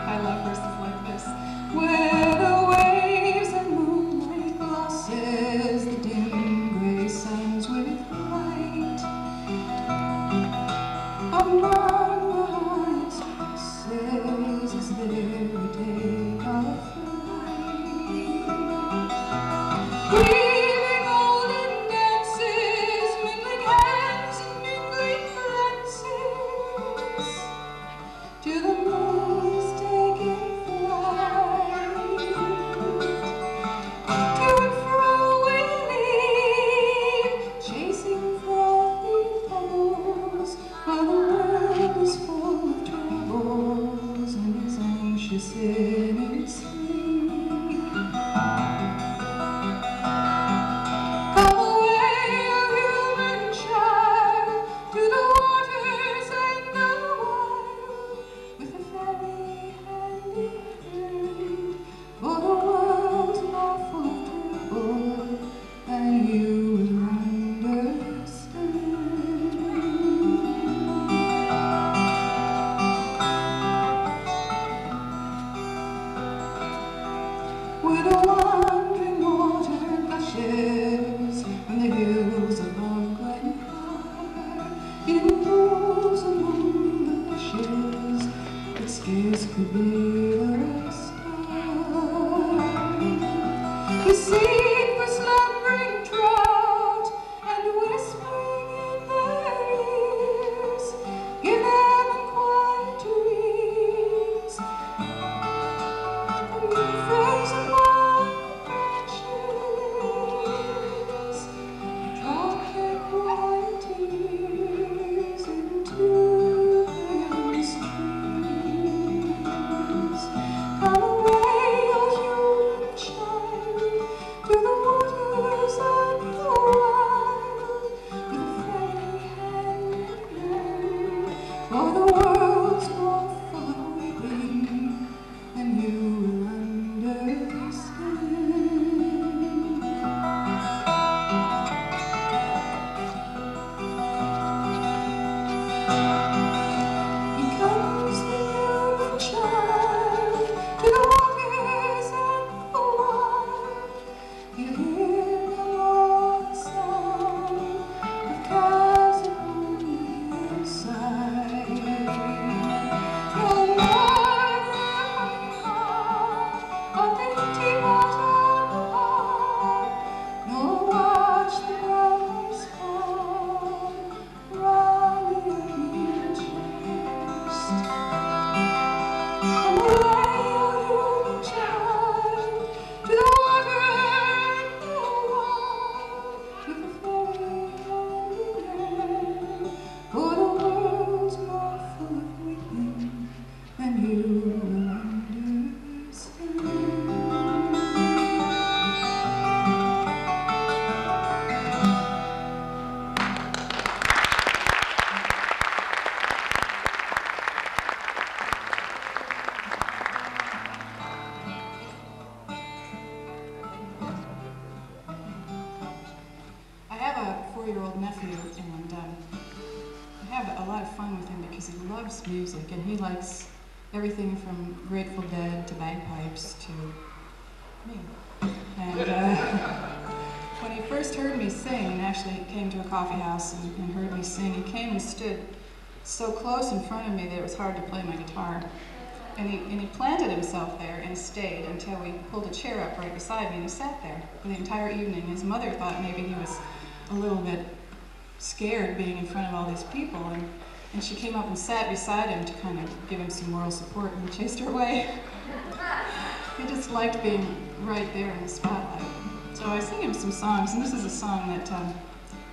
I love verses like this. Where the waves and moonlight glosses the dim gray sands with light. Among the highest places is there a day of flight. Weaving golden dances, mingling hands and mingling glances, to the moon's taking flight. To and fro we lead, chasing frothy pebbles, while the world is full of troubles and is anxious in its sleep. Come away, O human child, to the waters and the wild, with a fairy hand in hand, for the world's more full of trouble than you will understand. Where the wandering water gushes from the hills above Glencar, in pools among the bushes that scarce could be a star. We seek for slumbering trout and whispering in their ears, give them a quiet dreams. And we frozen among branches, drop their quiet tears into the streams. Come away, O human child, to the waters and the wild, with a friendly hand in hand, for the world's more full of weeping than you will understand. Here comes the human child to the waters and the wild. You hear no more the sound of calves upon the hillside. No more the humming heart of the empty water apart, nor watch the brothers fall round the empty chest. Come away, O human child, to the water and the wild, with a fairy hand in hand, for the world's more full of weeping than you will understand. I have a 4-year-old nephew, and I have a lot of fun with him because he loves music, and he likes everything from Grateful Dead to bagpipes to me. And when he first heard me sing, and actually came to a coffee house and heard me sing, he came and stood so close in front of me that it was hard to play my guitar. And he planted himself there and stayed until we pulled a chair up right beside me, and he sat there for the entire evening. His mother thought maybe he was a little bit scared being in front of all these people, and she came up and sat beside him to kind of give him some moral support, and chased her away. He just liked being right there in the spotlight. So I sing him some songs, and this is a song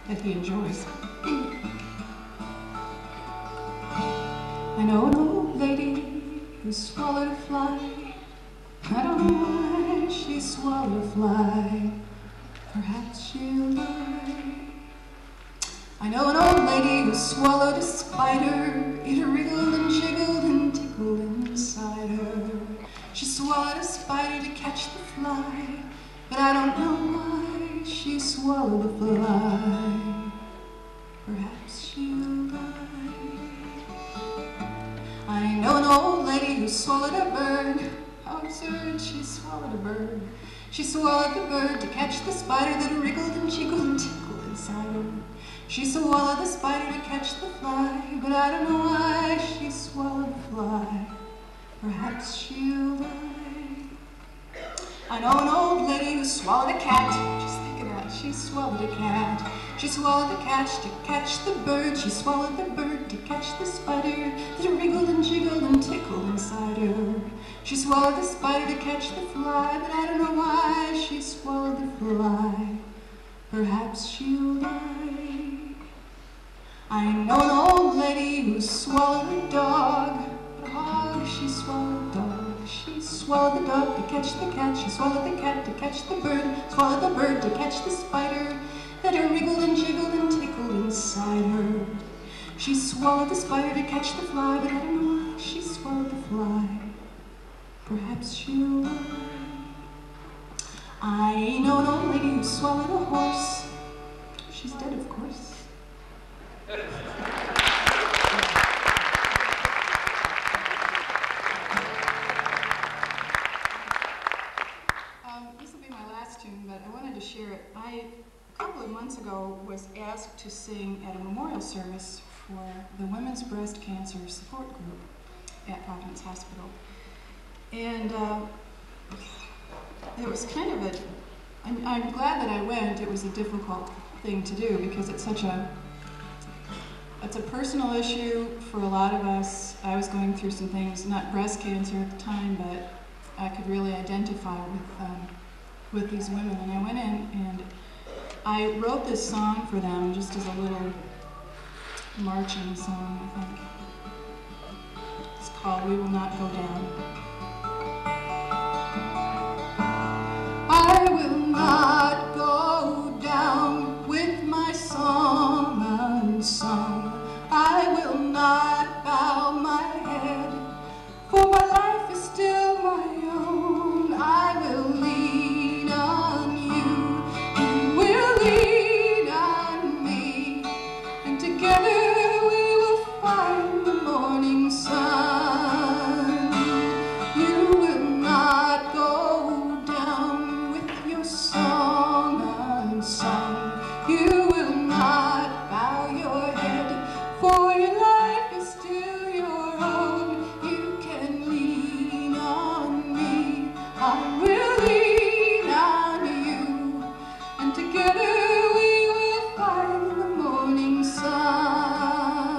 that he enjoys. I know an old lady who swallowed a fly. I don't know why she swallowed a fly. Perhaps she'll die. I know an old lady who swallowed a spider. It wriggled and jiggled and tickled inside her. She swallowed a spider to catch the fly, but I don't know why she swallowed a fly. Perhaps she'll die. I know an old lady who swallowed a bird. How absurd, she swallowed a bird. She swallowed the bird to catch the spider that wriggled and jiggled and tickled inside her. She swallowed the spider to catch the fly, but I don't know why she swallowed the fly. Perhaps she'll die. I know an old lady who swallowed a cat. Just think of that. She swallowed a cat. She swallowed the cat to catch the bird. She swallowed the bird to catch the spider that wriggled and jiggled and tickled inside her. She swallowed the spider to catch the fly, but I don't know why she swallowed the fly. Perhaps she'll die. I know an old lady who swallowed a dog. A dog, she swallowed a dog. She swallowed the dog to catch the cat. She swallowed the cat to catch the bird. Swallowed the bird to catch the spider that wriggled and jiggled and tickled inside her. She swallowed the spider to catch the fly, but I don't know why she swallowed the fly. Perhaps she'll die. I know an old lady who swallowed a horse. She's dead, of course. This will be my last tune, but I wanted to share it. A couple of months ago was asked to sing at a memorial service for the Women's Breast Cancer Support Group at Providence Hospital. And it was kind of I'm glad that I went. It was a difficult thing to do because it's a personal issue for a lot of us. I was going through some things, not breast cancer at the time, but I could really identify with these women. And I went in and I wrote this song for them just as a little marching song, I think. It's called We Will Not Go Down. I will not go down with my song unsung. I will not bow my head, for my life is still my own. I will lean on you, you will lean on me, and together we will find the morning sun. You will not go down with your song unsung. You will not bow your head, for your life is still your own. You can lean on me, I will lean on you, and together we will find the morning sun.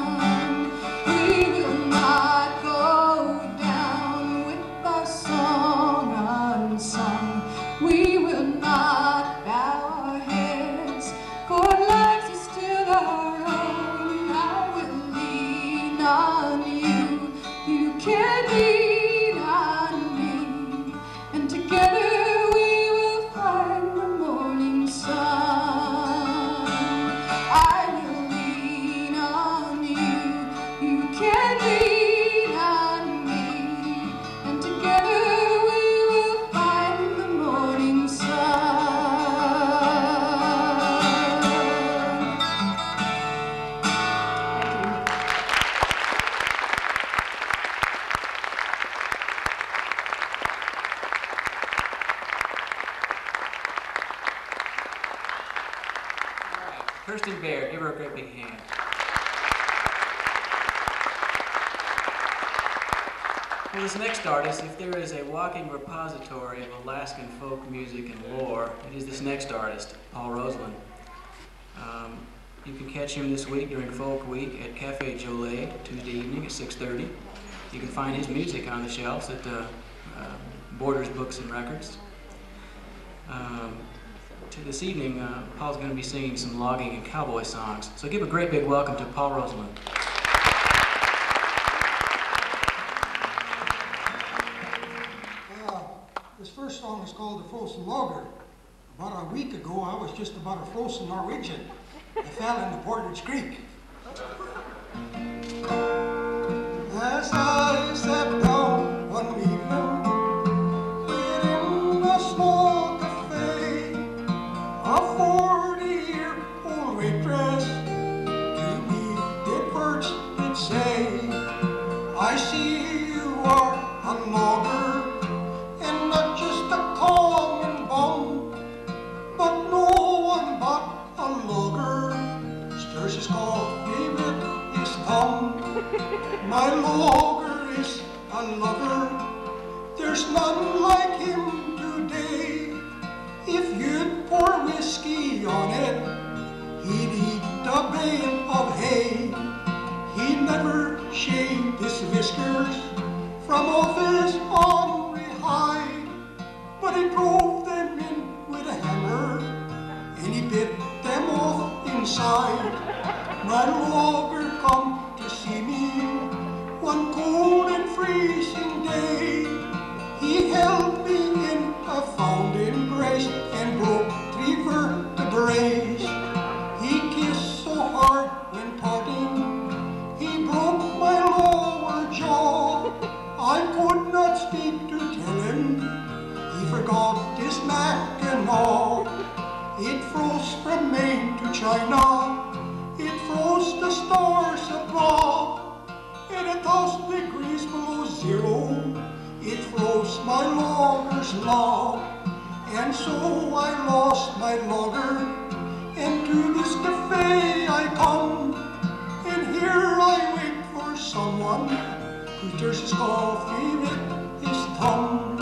We will not go down with our song unsung. We will not bow our heads, for our lives are still our own. I will lean on you, you can lean on me, and together we will find the morning sun. I will lean on you, you can lean on me, and together we will find the morning sun. All right, Kirsten Baird, give her a great big hand. Well, this next artist, if there is a walking repository of Alaskan folk music and lore, it is this next artist, Paul Roseland. You can catch him this week during Folk Week at Cafe Jolet, Tuesday evening at 6:30. You can find his music on the shelves at Borders Books and Records. To this evening, Paul's going to be singing some logging and cowboy songs. So give a great big welcome to Paul Roseland. This first song is called The Frozen Logger. About a week ago, I was just about a frozen Norwegian. I fell into Portage Creek. As I sat down one evening, within a small cafe, one like him today. If you'd pour whiskey on it, he'd eat a bale of hay. He never shaved his whiskers from off his ornery hide, but he drove them in with a hammer, and he bit them off inside. My logger come to see me one cold and freezing day. He held me in a fond embrace and broke 3 vertebrae. He kissed so hard when parting, he broke my lower jaw. I could not speak to tell him he forgot his Mackinaw. It froze from Maine to China, it froze the stars above, and 1,000 degrees below zero, it froze my logger's love. And so I lost my logger, and to this cafe I come, and here I wait for someone who stirs his coffee with his thumb.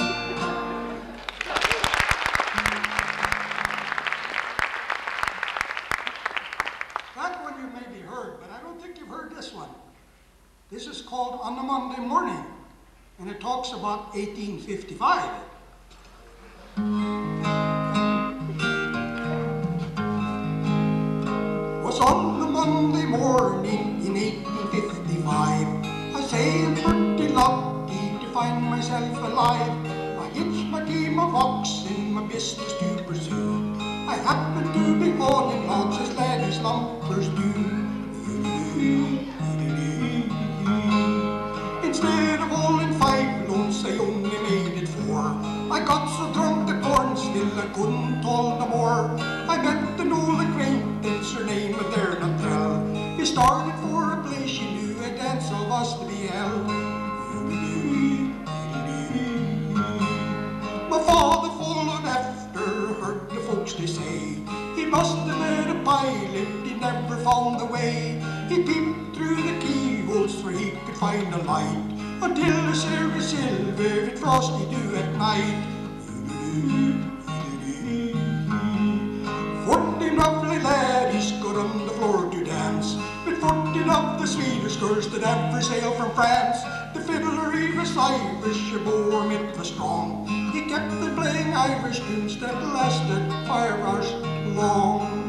That one you maybe heard, but I don't think you've heard this one. This is called On the Monday Morning, and it talks about 1855. Was on the Monday morning in 1855. I say I'm pretty lucky to find myself alive. I hitched my team of oxen, my business to pursue. I happened to be hauling logs as laddies lumpers do. Instead of hauling 5 loads, I only made it 4. I got so drunk at Cornsville I couldn't haul no more. I met an old acquaintance, her name I dare not tell. We started for a place she knew, a dance of us to be held. My father followed after, heard the folks they say. He must have met a pilot, he never found the way. He peeped through the keyholes where he could find a light, until the silver silver it frosty dew at night. 14 lovely laddies got on the floor to dance, but 14 of the sweetest girls that ever sailed from France. The fiddler he was Irish, a bore it was strong. He kept on playing Irish tunes that lasted 5 hours long.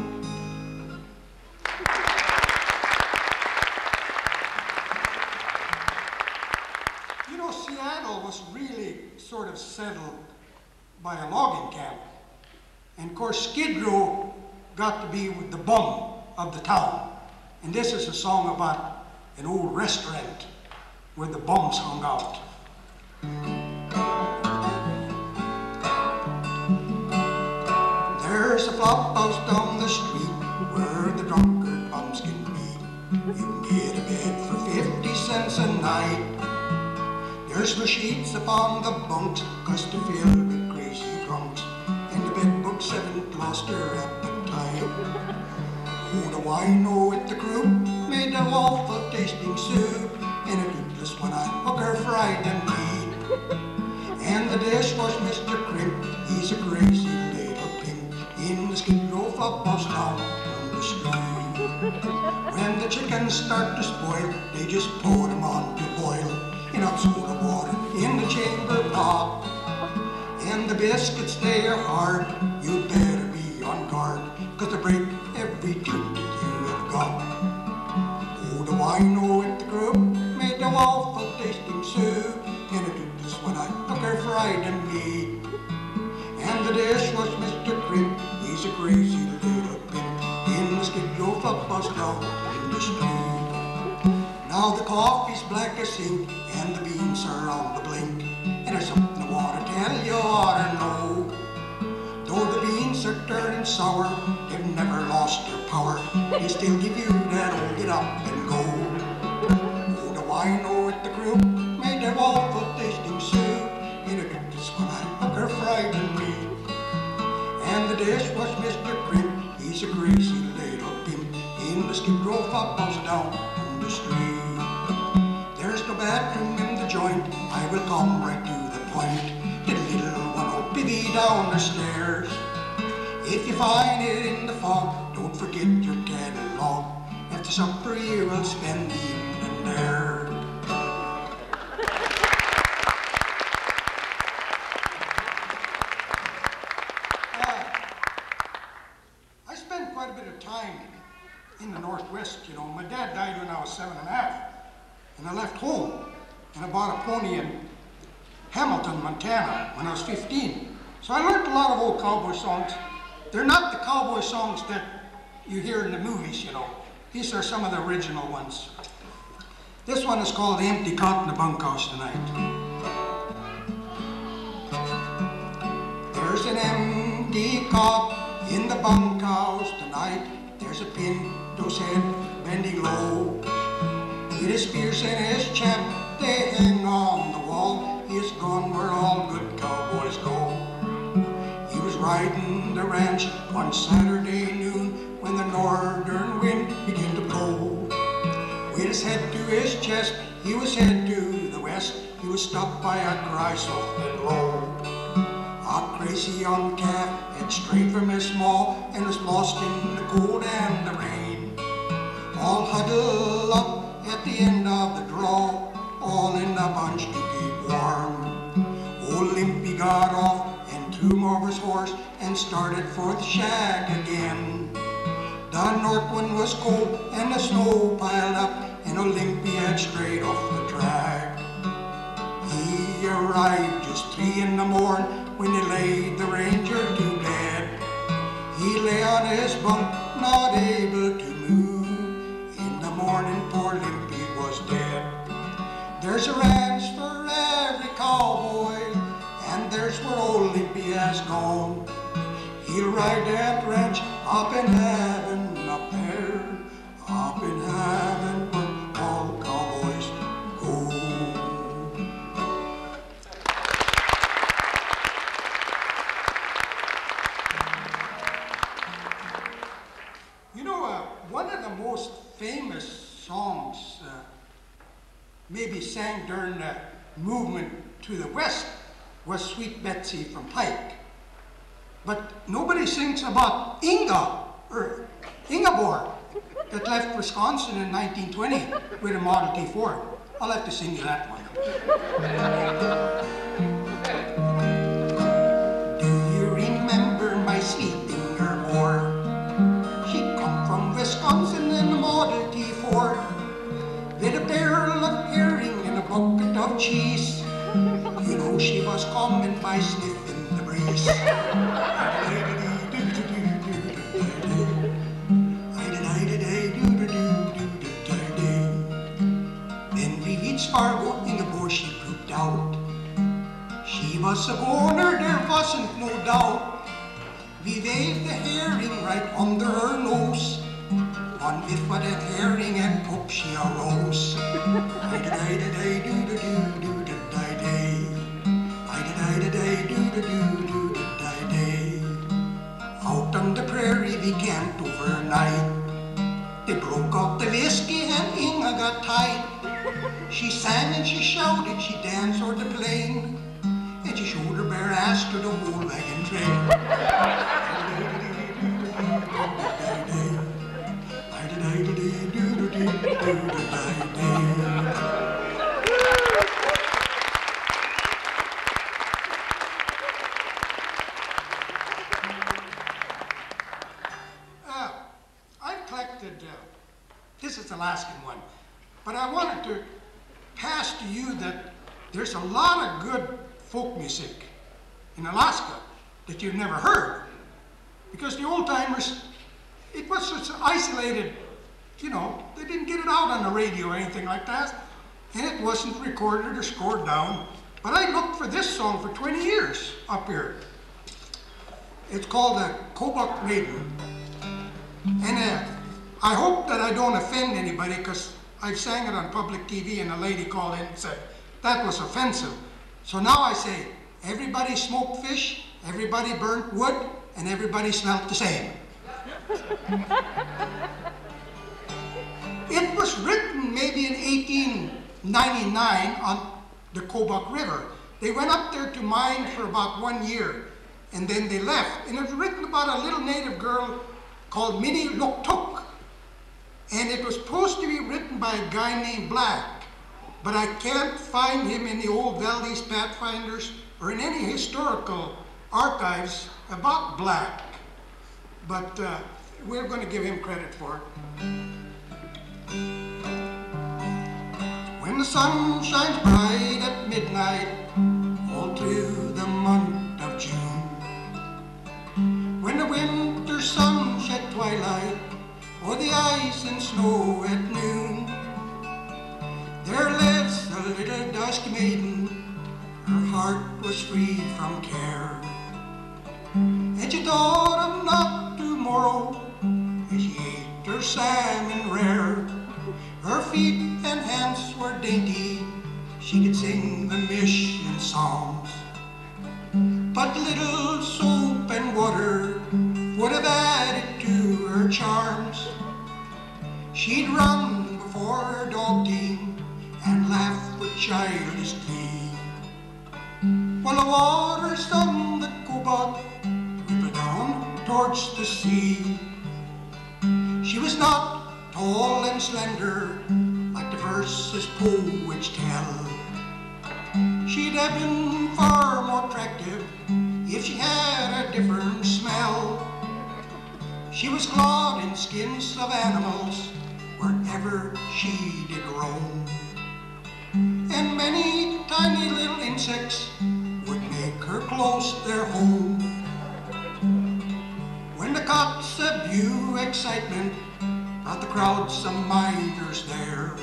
You know, Seattle was really sort of settled by a logging camp. And of course, Skid Row got to be the bum of the town. And this is a song about an old restaurant where the bums hung out. There's a flop house down the street where the drunkard bums can be. You can get a bed for 50 cents a night. There's no sheets upon the bunks, 'cause they're filled with crazy drunks, and the bed books haven't lost their appetite. Oh, the wino at the group made an awful tasting soup, and a toothless one-eyed hooker fried and meat. And the dish was Mr. Crimp, he's a crazy little pimp, in the Skid Row flop house down on the street. When the chickens start to spoil, they just pour them on to boil in hot soda water in the chamber pot. And the biscuits, they are hard, you better be on guard, 'cause they break every tooth that you have got. Oh, the wino at the group made an awful tasting soup, and a toothless one-eyed hooker fried and meat. And the dish was Mr. Crimp, he's a crazy little pimp, in the Skid Row flop house down in the street. Now the coffee's black as ink, and the beans are on the blink, and there's something I want to tell you ought to know. Though the beans are turning sour, they've never lost their power. They still give you that old get up and go. Oh, the wino at the group made an awful tasting soup, in a toothless one-eyed hooker fried and meat. And the dish was Mr. Crimp, he's a crazy little pimp, in the Skid Row flop house down on the street. There's no bathroom in the joint, I will come right to the point. me down the stairs. If you find it in the fog, don't forget your catalog. After supper you will spend the evening there. I spent quite a bit of time in the Northwest, you know. My dad died when I was 7½, and I left home, and I bought a pony in Hamilton, Montana, when I was 15. So I learned a lot of old cowboy songs. They're not the cowboy songs that you hear in the movies, you know. These are some of the original ones. This one is called Empty Cot in the Bunkhouse Tonight. There's an empty cot in the bunkhouse tonight. There's a pinto's head bending low. With his spears and his champ, they hang on the wall. He is gone where all good cowboys go. He was riding the ranch one Saturday noon when the northern wind began to blow. With his head to his chest, he was head to the west. He was stopped by a cry soft and low. A crazy young calf had strayed from his maw and was lost in the cold and the rain. All huddled up at the end of the draw, all in a bunch to keep warm. Old Limpy got off and threw him over his horse and started for the shack again. The north wind was cold and the snow piled up, and old Limpy had strayed off the track. He arrived just 3 in the morning when they laid the ranger to bed. He lay on his bunk, not able to move. In the morning, poor Limpy was dead. There's a ranch for every cowboy, and there's where old Limpy has gone. He'll ride that ranch up in heaven, up there, up in heaven, where all cowboys go. You know, one of the most famous songs maybe sang during the movement to the west was Sweet Betsy from Pike. But nobody sings about Ingeborg, that left Wisconsin in 1920 with a Model T Ford. I'll have to sing you that one. Do you remember my sweet Ingeborg? She come from Wisconsin in a Model T Ford, with a barrel of herring and a bucket of cheese. You know she was coming by sniffing the breeze. Then we reached Fargo, Ingeborg she pooped out. She was a goner, there wasn't no doubt. We waved the herring right under her nose. One whiff of that herring and up she arose. Out on the prairie we camped overnight. They broke out the whiskey and Inge got tight. She sang and she shouted, she danced o'er the plain, and she showed her bare ass to the whole wagon train. I've collected, this is the Alaskan one, but I wanted to pass to you that there's a lot of good folk music in Alaska that you've never heard, because the old timers, it was such isolated, you know, they didn't get it out on the radio or anything like that, and it wasn't recorded or scored down. But I looked for this song for 20 years up here. It's called the Kobuk Maiden. And I hope that I don't offend anybody, because I've sang it on public TV and a lady called in and said that was offensive. So now I say, everybody smoked fish, everybody burnt wood, and everybody smelled the same. It was written maybe in 1899 on the Kobuk River. They went up there to mine for about 1 year, and then they left. And it was written about a little native girl called Minnie Loktuk. And it was supposed to be written by a guy named Black, but I can't find him in the old Valdez Pathfinders or in any historical archives about Black. But we're going to give him credit for it. When the sun shines bright at midnight, all through the month of June, when the winter sun shed twilight o'er the ice and snow at noon, there lives a little dusky maiden, her heart was free from care, and she thought of not tomorrow as she ate her salmon rare. Her feet and hands were dainty, she could sing the mission songs, but little soap and water would have added to her charms. She'd run before her dog team and laugh with childish glee, while the waters on the Cobalt rippled down towards the sea. She was not tall and slender like the verses poets tell. She'd have been far more attractive if she had a different smell. She was clad in skins of animals wherever she did roam, and many tiny little insects would make her close their home. When the cots of view excitement brought the crowds of miners there,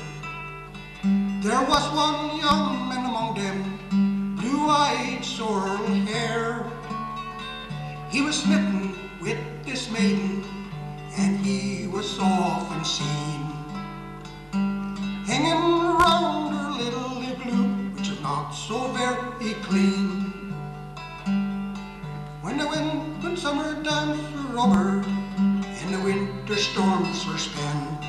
there was one young man among them, blue-eyed, sorrel hair. He was smitten with this maiden, and he was often seen hanging around her little igloo, which is not so very clean. When summer times were over and the winter storms were spent,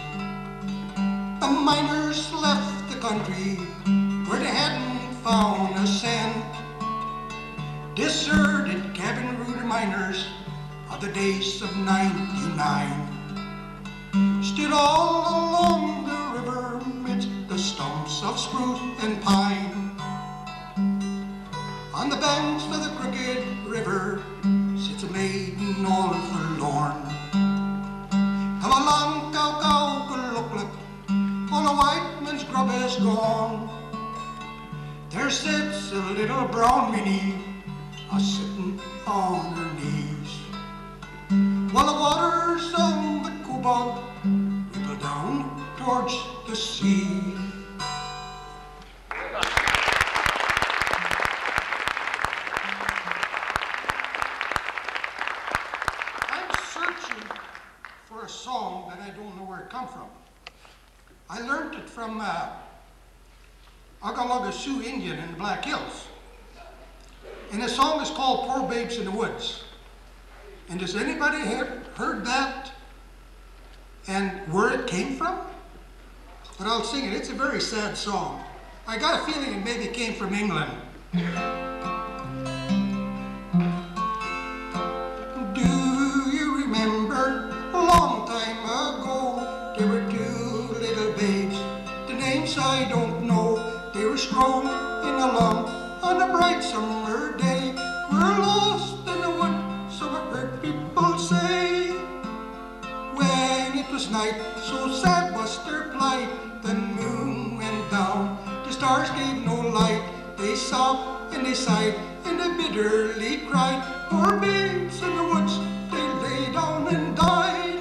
the miners left the country where they hadn't found a cent. Deserted cabin rude miners of the days of '99 stood all along the river amidst the stumps of spruce and pine. On the banks of the crooked river sits a maiden all forlorn. Come along, cow, cow, look, look, all the white man's grub is gone. There sits a little brown Minnie, a-sitting on her knees, while the waters on the Cobalt ripple down towards the sea. I'm searching for a song that I don't know where it come from. I learned it from Agalaga Sioux Indian in the Black Hills. And the song is called Poor Babes in the Woods. And does anybody have heard that and where it came from? But I'll sing it. It's a very sad song. I got a feeling it maybe came from England. Do you remember a long time ago, there were two little babes, the names I don't know. They were strolling along on a bright summer day. We're lost in the wood, so I heard people say. When it was night, so sad was their plight, the moon went down, the stars gave no light. They sobbed and they sighed and they bitterly cried. Poor babes in the woods, they lay down and died.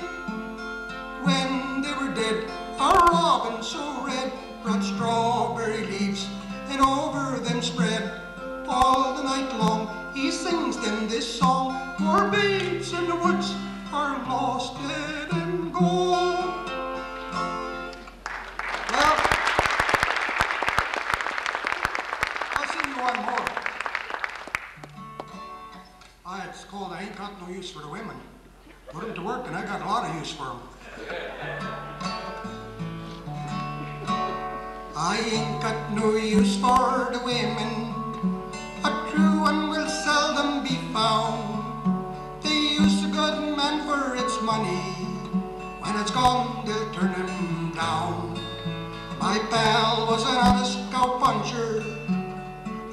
When they were dead, a robin so red brought strawberry leaves and over them spread. All the night long he sings them this song. Poor babes in the woods are lost, dead and gone. Well, I'll sing you one more. It's called I Ain't Got No Use for the Women. Put them to work and I got a lot of use for them. I ain't got no use for the women, a true one will seldom be found. it's gone, they'll turn him down. My pal was an honest cowpuncher,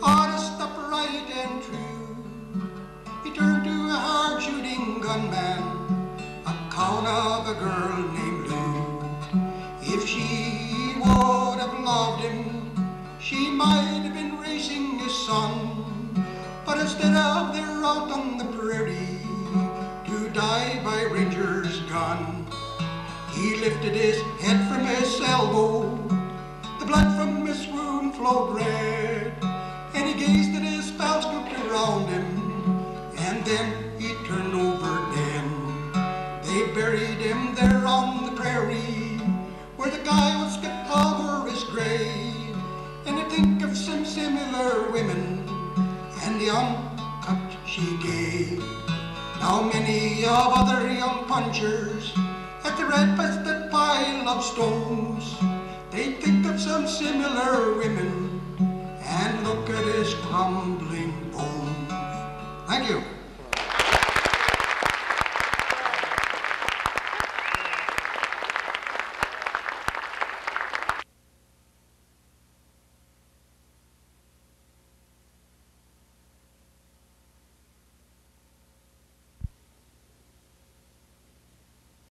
honest, upright, and true. He turned to a hard-shooting gunman, account of a girl named Lou. If she would have loved him, she might have been raising his son. But instead of they're out on the prairie to die by ranger's gun. He lifted his head from his elbow, the blood from his wound flowed red, and he gazed at his pals grouped around him, and then he turned over dead. They buried him there on the prairie, where the guy was skipped over his grave. And I think of some similar women, and the uncut she gave. Now many of other young punchers at the red-busted pile of stones, they think of some similar women and look at his crumbling bones. Thank you.